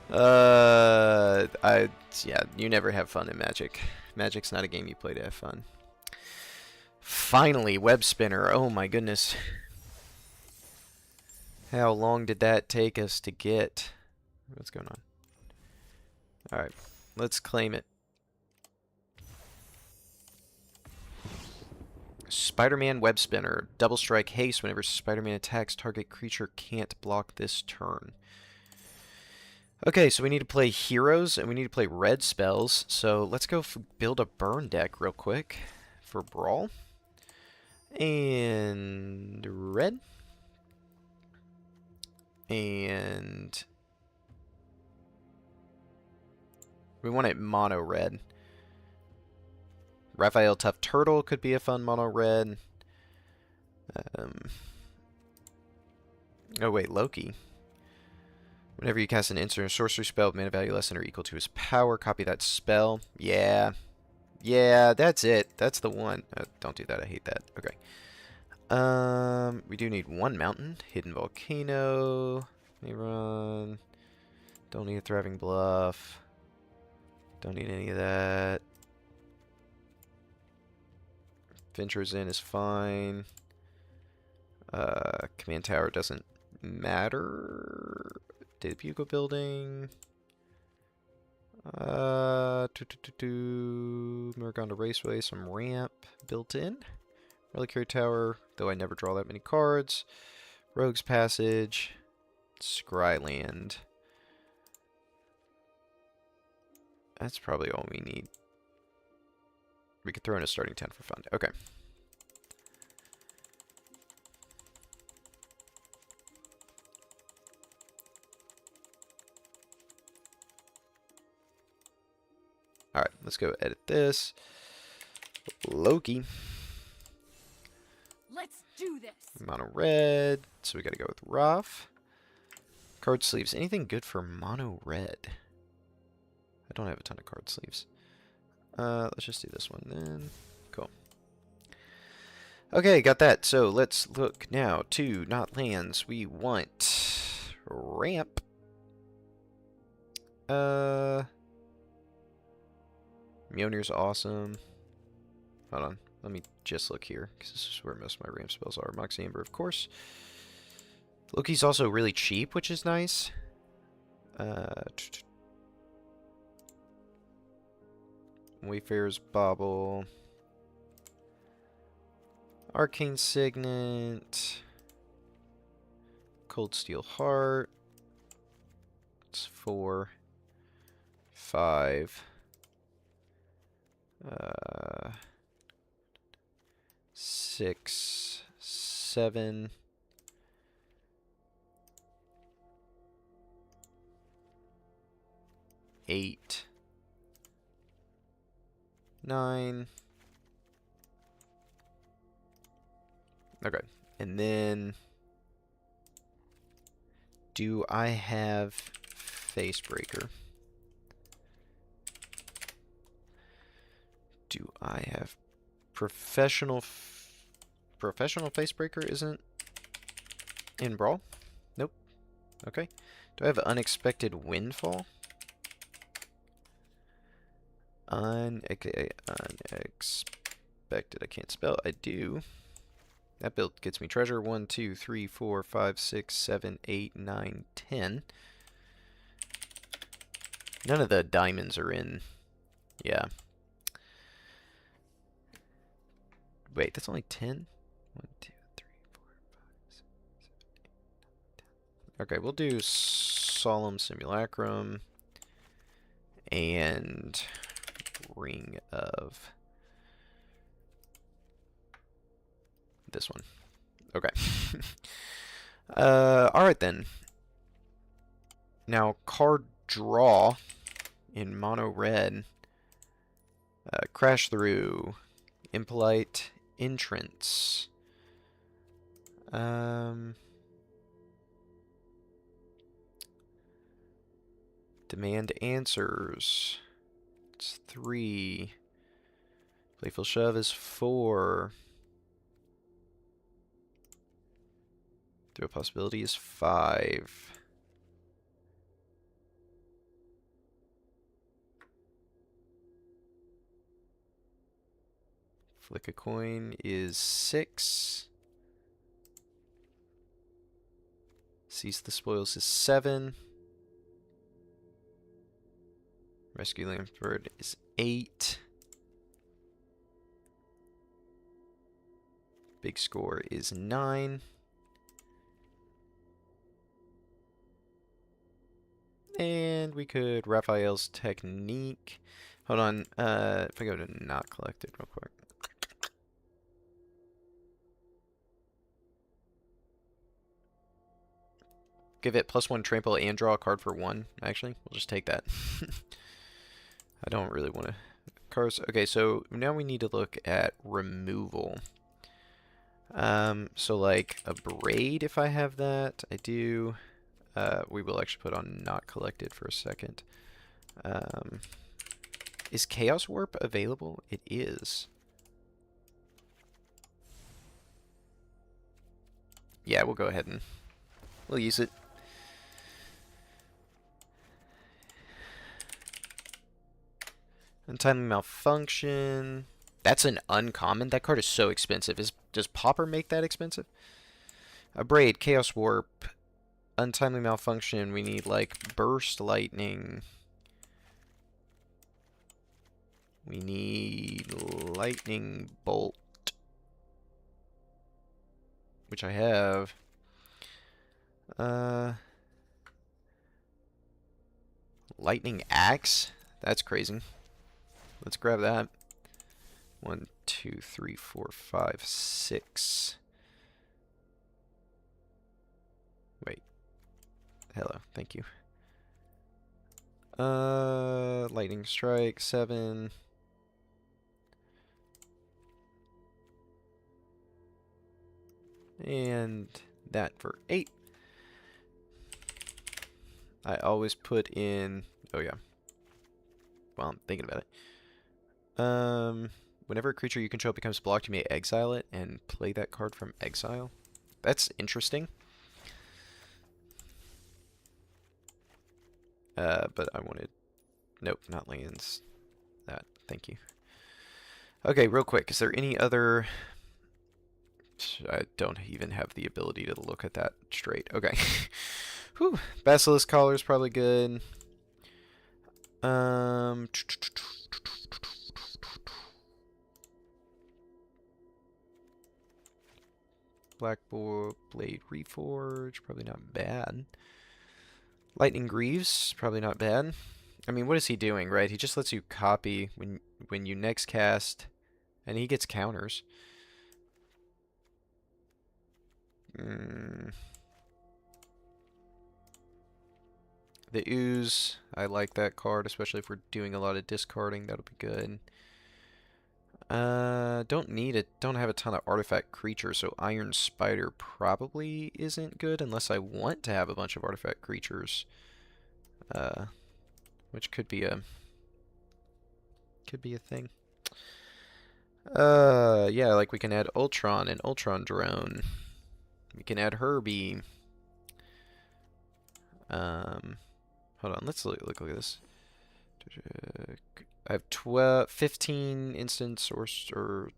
Yeah, you never have fun in Magic. Magic's not a game you play to have fun. Finally, Web Spinner. Oh my goodness. How long did that take us to get? What's going on? Alright, let's claim it. Spider-Man Web Spinner. Double strike haste whenever Spider-Man attacks. Target creature can't block this turn. Okay, so we need to play heroes and we need to play red spells. So let's go build a burn deck real quick for Brawl. And red. And we want it mono red. Raphael Tough Turtle could be a fun mono red. Oh wait, Loki. Whenever you cast an instant or sorcery spell with mana value less than or equal to his power, copy that spell. Yeah. Yeah, that's it. That's the one. Don't do that. I hate that. Okay. We do need one mountain. Hidden volcano. Let me run. Don't need a thriving bluff. Don't need any of that. Ventures in is fine. Command tower doesn't matter. Data bugle building. Maragonda Raceway, some ramp built in. Reliquary Tower, though I never draw that many cards. Rogue's Passage. Scryland. That's probably all we need. We could throw in a starting 10 for fun. Okay. Alright, let's go edit this. Loki. Let's do this. Mono red. So we gotta go with Rough. Card sleeves. Anything good for mono red? I don't have a ton of card sleeves. Let's just do this one then. Cool. Okay, got that. So let's look now to not lands. We want ramp. Mjolnir's awesome. Hold on. Let me just look here, because this is where most of my ramp spells are. Moxie Amber, of course. Loki's also really cheap, which is nice. Wayfarer's Bauble. Arcane Signet. Cold Steel Heart. It's 4. 5. 6. 7. 8. 9. Okay. And then do I have Facebreaker? Do I have Professional Facebreaker isn't in Brawl? Nope. Okay. Do I have Unexpected Windfall? Unexpected. I can't spell. I do. That build gets me treasure. 1, 2, 3, 4, 5, 6, 7, 8, 9, 10. None of the diamonds are in. Yeah. Wait, that's only 10? 1, 2, 3, 4, 5, 6, 7, 8, 9, 10. Okay, we'll do Solemn Simulacrum and Ring of this one. Okay. Alright then. Now, card draw in mono red. Crash Through. Impolite Entrance. Demand Answers. It's 3. Playful Shove is 4. Throw Possibility is 5. Flick a Coin is 6. Seize the Spoils is 7. Rescue Lambertbird is 8. Big Score is 9. And we could Raphael's Technique. Hold on, if I go to not collected real quick. Give it +1 trample and draw a card for 1. Actually, we'll just take that. I don't really want to. Cards. Okay, so now we need to look at removal. So like a braid, if I have that, I do. We will actually put on not collected for a second. Is Chaos Warp available? It is. Yeah, we'll go ahead and we'll use it. Untimely Malfunction. That's an uncommon. That card is so expensive. Does Pauper make that expensive? A Braid, Chaos Warp, Untimely Malfunction. We need like Burst Lightning. We need Lightning Bolt, which I have. Lightning Axe? That's crazy. Let's grab that. 1, 2, 3, 4, 5, 6. Wait. Hello, thank you. Lightning Strike, 7. And that for 8. I always put in... Oh, yeah. Well, I'm thinking about it. Whenever a creature you control becomes blocked, you may exile it and play that card from exile. That's interesting. But I wanted... Nope, not lands. That. Thank you. Okay, real quick. Is there any other... I don't even have the ability to look at that straight. Okay. Whew. Basilisk Collar is probably good. Black Blade Reforge, probably not bad. Lightning Greaves, probably not bad. I mean, what is he doing, right? He just lets you copy when you next cast, and he gets counters. The Ooze, I like that card, especially if we're doing a lot of discarding. That'll be good. Don't have a ton of artifact creatures, so Iron Spider probably isn't good unless I want to have a bunch of artifact creatures. Which could be a thing. Yeah, like we can add Ultron and Ultron Drone. We can add Herbie. Hold on, let's look at this. I have 15 instants or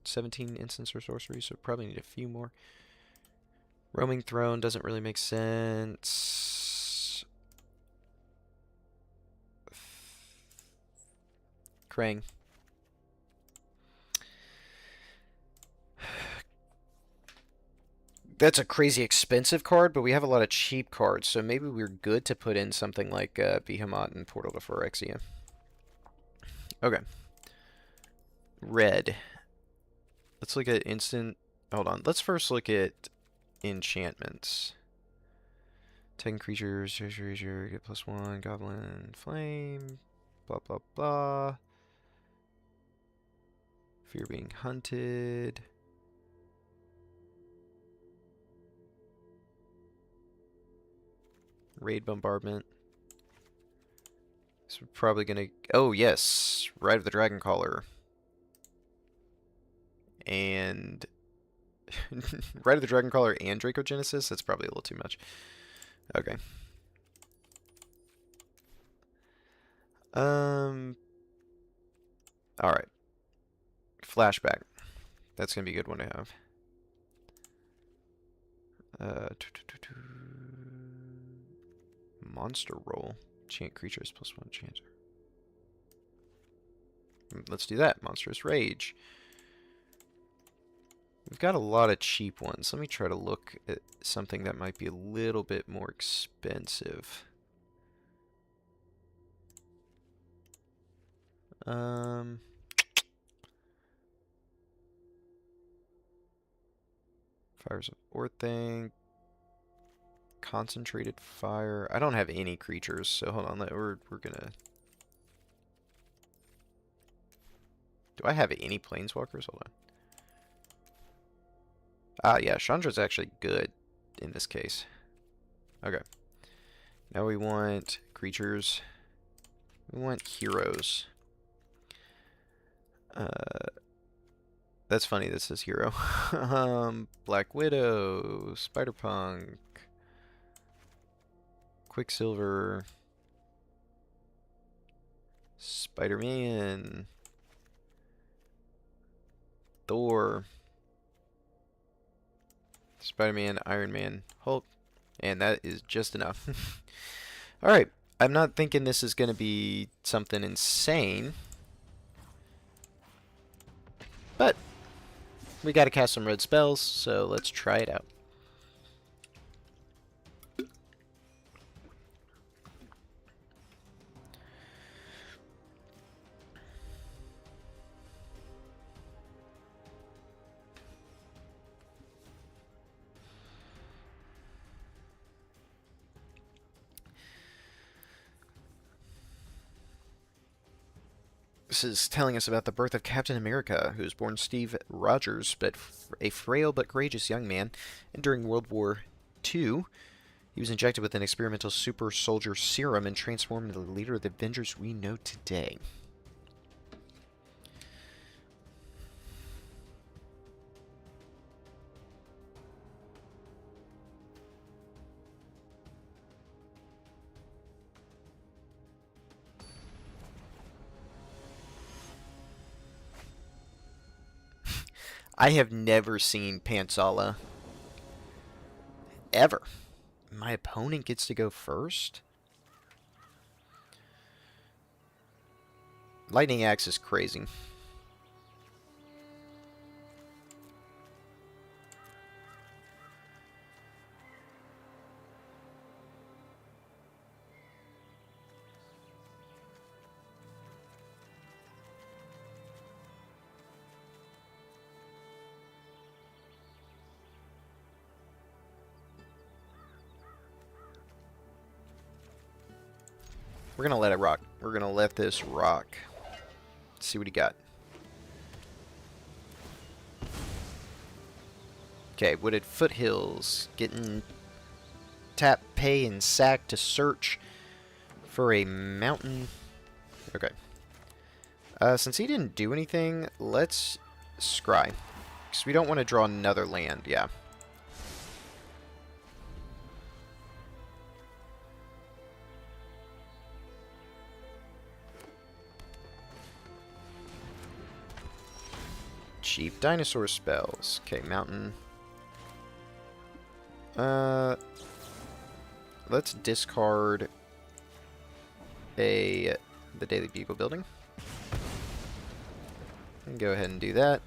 17 instants or sorceries, so probably need a few more. Roaming Throne doesn't really make sense. Krang. That's a crazy expensive card, but we have a lot of cheap cards, so maybe we're good to put in something like Behemoth and Portal to Phyrexia. Okay. Red. Let's look at instant... Hold on. Let's first look at enchantments. 10 creatures, treasure, get +1, goblin, flame, blah, blah, blah. Fear being hunted. Raid bombardment. So we're probably gonna... Oh, yes! Ride of the Dragoncaller. And... Ride of the Dragoncaller and Dracogenesis? That's probably a little too much. Okay. Alright. Flashback. That's gonna be a good one to have. Monster roll. Chant creatures +1 chance. Let's do that. Monstrous Rage. We've got a lot of cheap ones. Let me try to look at something that might be a little bit more expensive. Fires of Orthanc. Concentrated Fire. I don't have any creatures, so hold on. We're gonna... Do I have any Planeswalkers? Hold on. Yeah, Chandra's actually good in this case. Okay. Now we want creatures. We want heroes. That's funny, this says hero. Black Widow, Spider-Punk, Quicksilver, Spider-Man, Thor, Spider-Man, Iron Man, Hulk, and that is just enough. Alright, I'm not thinking this is going to be something insane, but we got to cast some red spells, so let's try it out. This is telling us about the birth of Captain America, who was born Steve Rogers, but a frail but courageous young man. And during World War II, he was injected with an experimental super soldier serum and transformed into the leader of the Avengers we know today. I have never seen Pantsala. Ever. My opponent gets to go first? Lightning Axe is crazy. We're gonna let it rock. We're gonna let this rock. Let's see what he got. Okay, Wooded Foothills. Getting tap, pay, and sack to search for a mountain. Okay. Since he didn't do anything, let's scry. Because we don't want to draw another land, yeah. Cheap dinosaur spells. Okay, mountain. Let's discard the Daily Bugle building. And go ahead and do that.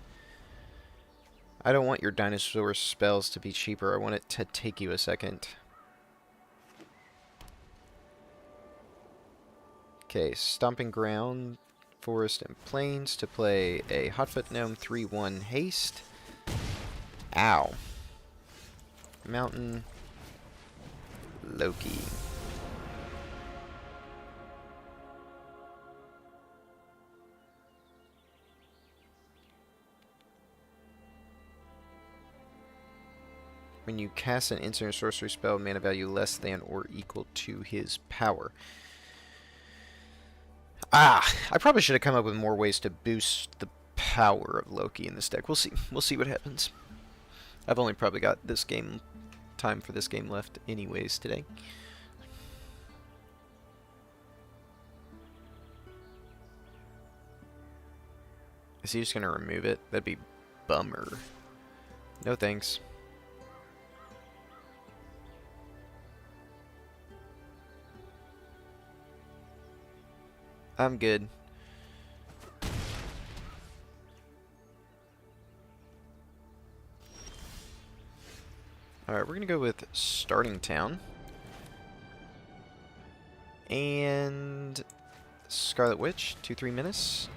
I don't want your dinosaur spells to be cheaper. I want it to take you a second. Okay, Stomping Ground, Forest and Plains to play a Hotfoot Gnome 3/1 haste. Ow. Mountain. Loki. When you cast an instant or sorcery spell, mana value less than or equal to his power. Ah, I probably should have come up with more ways to boost the power of Loki in this deck. We'll see. We'll see what happens. I've only probably got this game time for this game left anyways today. Is he just gonna remove it? That'd be bummer. No thanks. I'm good. Alright, we're gonna go with Starting Town. And Scarlet Witch, 2/3 Menace.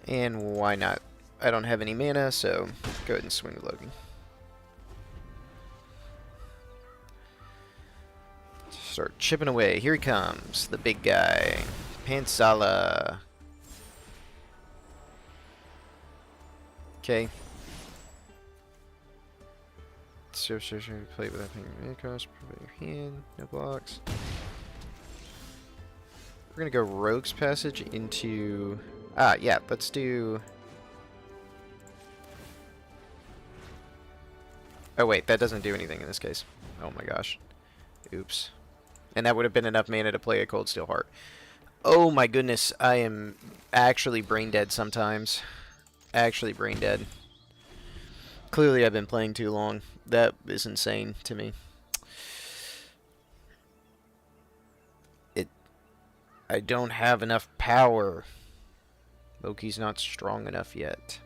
And why not? I don't have any mana, so go ahead and swing with Loki. Start chipping away. Here he comes, the big guy, Pantsala. Okay. Play without paying mana cost. Prevent your hand. No blocks. We're gonna go Rogue's Passage into... yeah, let's do... Oh wait, that doesn't do anything in this case. Oh my gosh. Oops. And that would have been enough mana to play a Cold Steel Heart. Oh my goodness, I am actually brain dead sometimes. Actually brain dead. Clearly I've been playing too long. That is insane to me. I don't have enough power. Loki's not strong enough yet.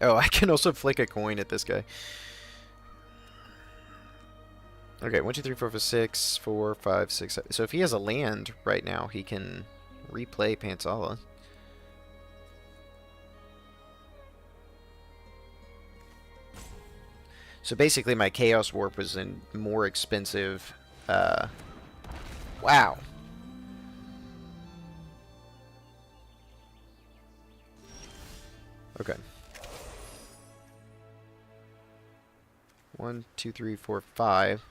Oh, I can also flick a coin at this guy. Okay, 1, 2, 3, 4, 5, 6, 4, 5, 6, 7. So if he has a land right now, he can replay Pansala. So basically my Chaos Warp was a more expensive... wow. Okay. 1, 2, 3, 4, 5.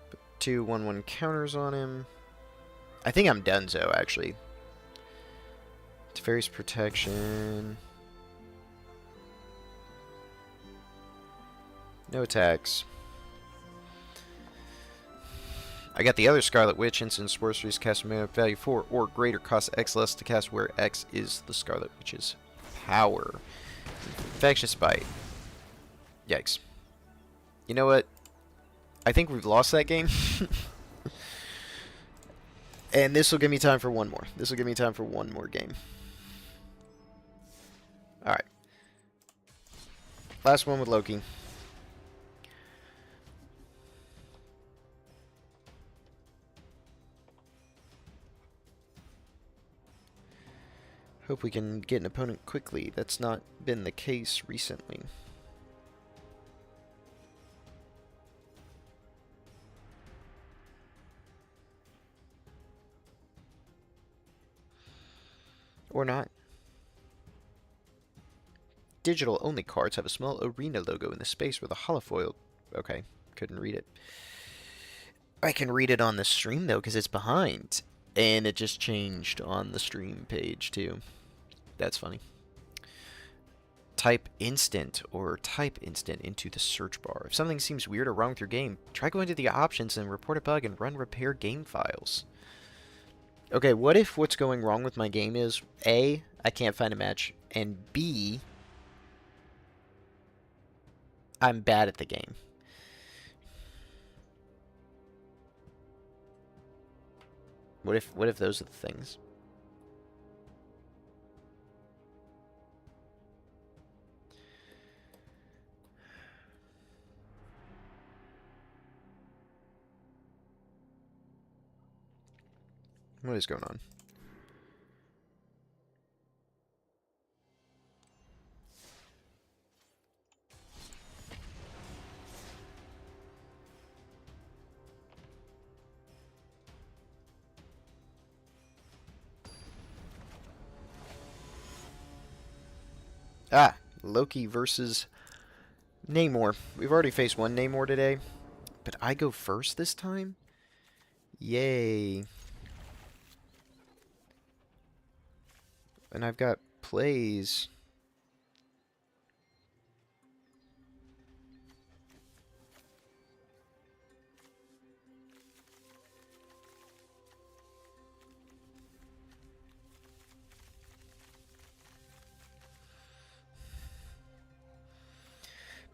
Put 2 1/1 counters on him. I think I'm donezo, actually. Teferi's Protection. No attacks. I got the other Scarlet Witch, instant sorceries cast mana value 4 or greater, cost X less to cast, where X is the Scarlet Witch's power. Infectious Bite. Yikes. You know what? I think we've lost that game. And this will give me time for one more. This will give me time for one more game. Alright. Last one with Loki. Hope we can get an opponent quickly. That's not been the case recently. Or not. Digital only cards have a small arena logo in the space where the holofoil... Okay, couldn't read it. I can read it on the stream though, because it's behind. And it just changed on the stream page too. That's funny. Type instant or type instant into the search bar. If something seems weird or wrong with your game, try going to the options and report a bug and run repair game files. Okay, what if what's going wrong with my game is A, I can't find a match, and B, I'm bad at the game. What if those are the things? What is going on? Ah, Loki versus Namor. We've already faced one Namor today, but I go first this time? Yay. And I've got plays.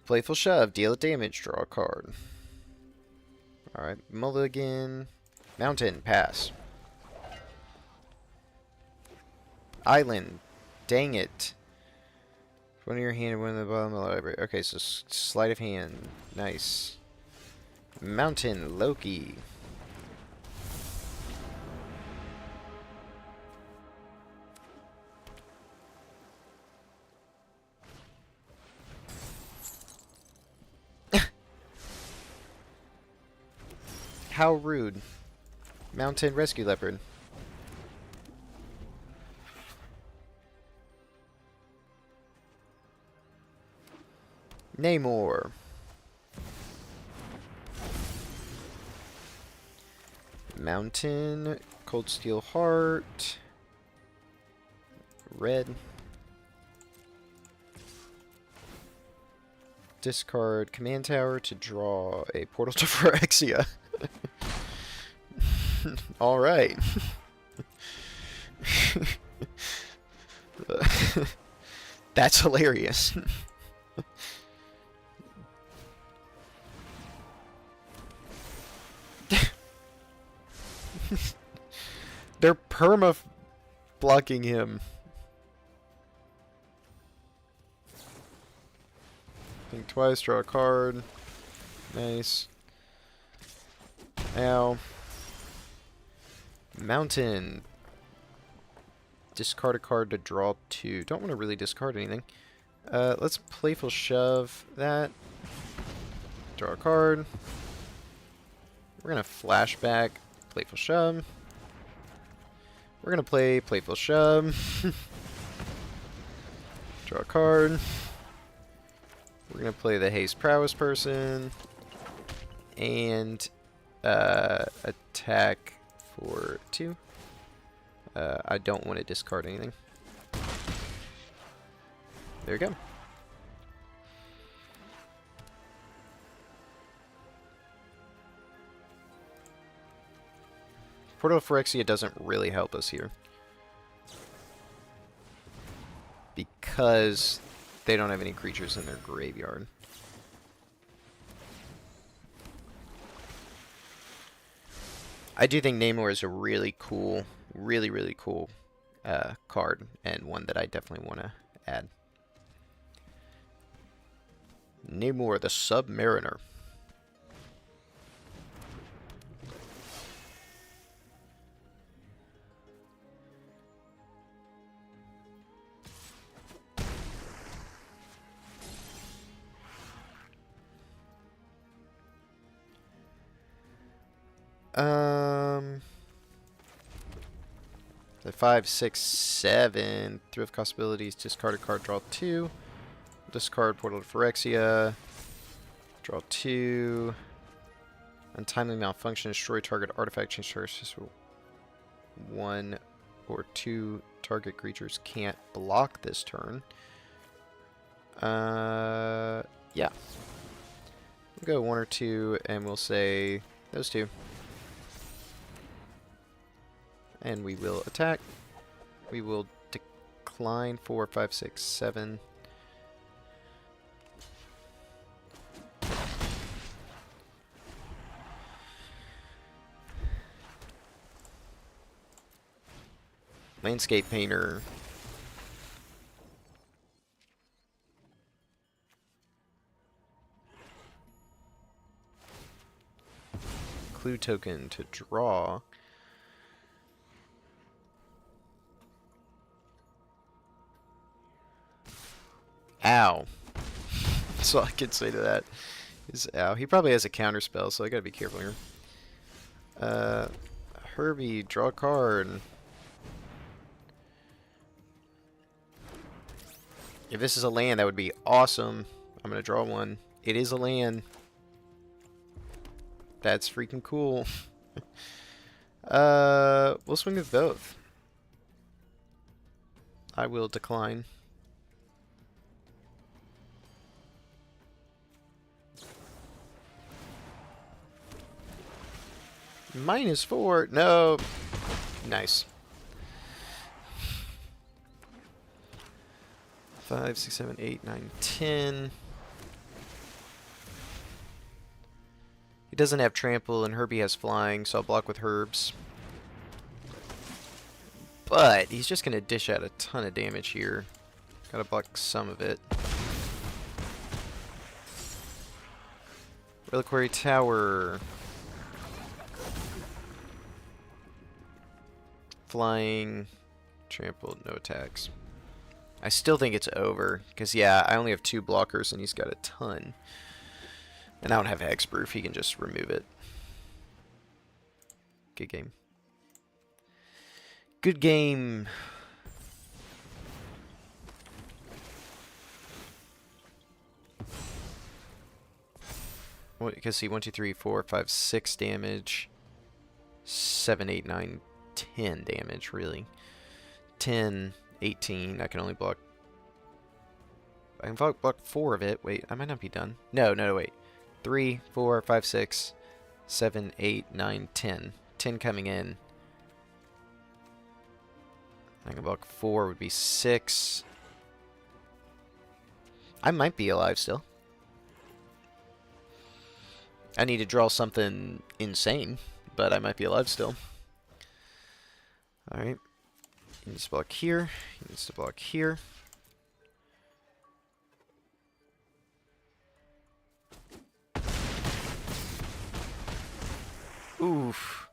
Playful Shove. Deal damage. Draw a card. Alright. Mulligan. Mountain. Pass. Island. Dang it. One in your hand and one in the bottom of the library. Okay, so sleight of hand. Nice. Mountain. Loki. How rude. Mountain Rescue Leopard. Namor. Mountain. Cold Steel Heart. Red. Discard Command Tower to draw a Portal to Phyrexia. Alright. That's hilarious. They're perma blocking him. Think twice, draw a card. Nice. Ow. Mountain. Discard a card to draw 2. Don't want to really discard anything. Let's Playful Shove that. Draw a card. We're going to Flashback. Playful Shove. We're going to play Playful Shove. Draw a card. We're going to play the Haste Prowess person. And attack for 2. I don't want to discard anything. There we go. Portal of Phyrexia doesn't really help us here. Because they don't have any creatures in their graveyard. I do think Namor is a really cool, really cool card, and one that I definitely want to add. Namor the Submariner. The 5, 6, 7. Thrift cost abilities. Discard a card, draw 2. Discard Portal to Phyrexia. Draw 2. Untimely Malfunction. Destroy target artifact. Change target. 1 or 2 target creatures can't block this turn. Yeah. We'll go 1 or 2, and we'll say those 2. And we will attack. We will decline 4, 5, 6, 7. Landscape Painter. Clue token to draw. Ow. That's all I can say to that. Is ow. He probably has a counter spell, so I gotta be careful here. Herbie, draw a card. If this is a land, that would be awesome. I'm gonna draw one. It is a land. That's freaking cool. We'll swing with both. I will decline. -4. No. Nice. 5, 6, 7, 8, 9, 10. He doesn't have trample, and Herbie has flying, so I'll block with Herbs. But he's just going to dish out a ton of damage here. Gotta block some of it. Reliquary Tower. Flying. Trampled, no attacks. I still think it's over, because yeah, I only have 2 blockers and he's got a ton. And I don't have Hexproof, he can just remove it. Good game. Good game. What, you can see 1, 2, 3, 4, 5, 6 damage. 7, 8, 9, 10 damage, really. 10, 18. I can only block. I can block 4 of it. Wait, I might not be done. No, no, no, wait. 3, 4, 5, 6, 7, 8, 9, 10. 10 coming in. I can block 4 would be 6. I might be alive still. I need to draw something insane, but I might be alive still. Alright. He needs to block here. He needs to block here. Oof.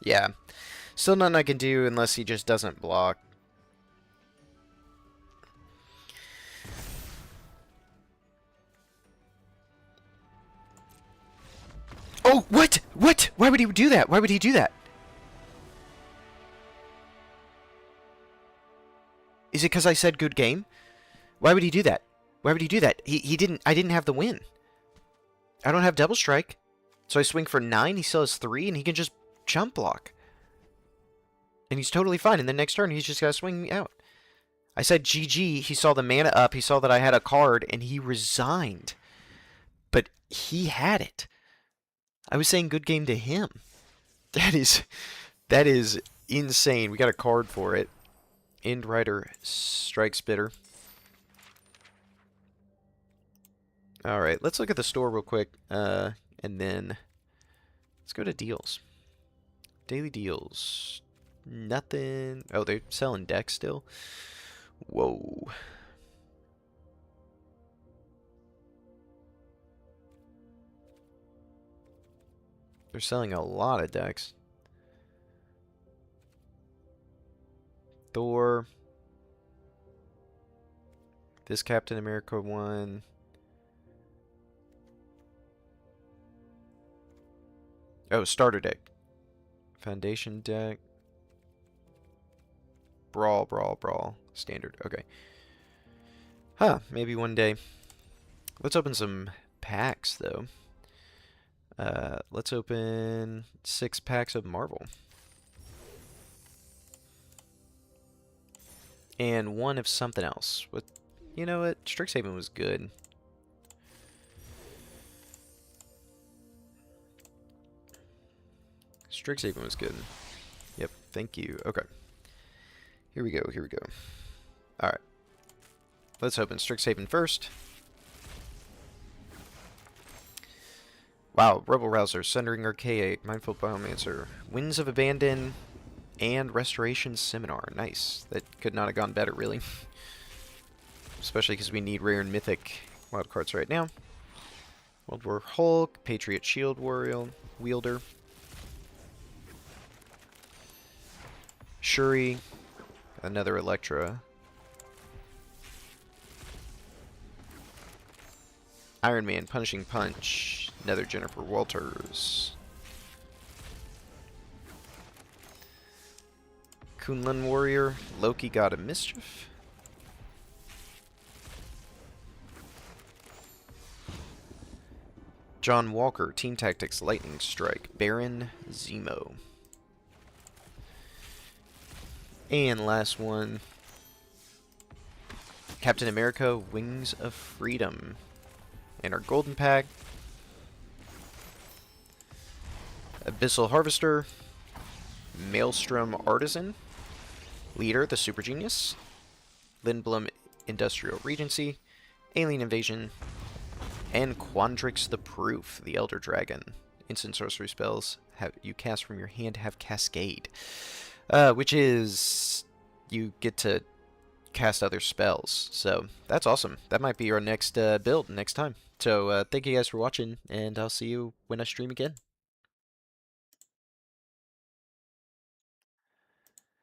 Yeah. Still nothing I can do unless he just doesn't block. Oh, what? What? Why would he do that? Why would he do that? Is it because I said good game? Why would he do that? Why would he do that? He didn't. I didn't have the win. I don't have double strike. So I swing for 9. He still has 3, and he can just jump block. And he's totally fine. And the next turn, he's just got to swing me out. I said GG. He saw the mana up. He saw that I had a card, and he resigned. But he had it. I was saying good game to him. That is insane. We got a card for it. End Rider Strikes Bitter. Alright, let's look at the store real quick. And then let's go to deals. Daily deals. Nothing. Oh, they're selling decks still? Whoa. They're selling a lot of decks. Thor. This Captain America one. Oh, starter deck. Foundation deck. Brawl, brawl, brawl. Standard. Okay. Huh. Maybe one day. Let's open some packs, though. Let's open 6 packs of Marvel. And 1 of something else. What? You know what? Strixhaven was good. Strixhaven was good. Yep, thank you. Okay. Here we go, here we go. Alright. Let's open Strixhaven first. Wow, Rebel Rouser, Sundering Archaic, Mindful Biomancer, Winds of Abandon, and Restoration Seminar. Nice. That could not have gone better, really. Especially because we need rare and mythic wildcards right now. World War Hulk, Patriot Shield Wielder. Shuri, another Electra. Iron Man, Punishing Punch, another Jennifer Walters. Kunlun Warrior, Loki, God of Mischief. John Walker, Team Tactics, Lightning Strike, Baron Zemo. And last one, Captain America, Wings of Freedom. And our golden pack, Abyssal Harvester, Maelstrom Artisan, Leader, the Super Genius, Lindblom Industrial Regency, Alien Invasion, and Quandrix the Proof, the Elder Dragon. Instant sorcery spells you cast from your hand have Cascade. Which is, you get to cast other spells. So, that's awesome. That might be our next build next time. So, thank you guys for watching, and I'll see you when I stream again.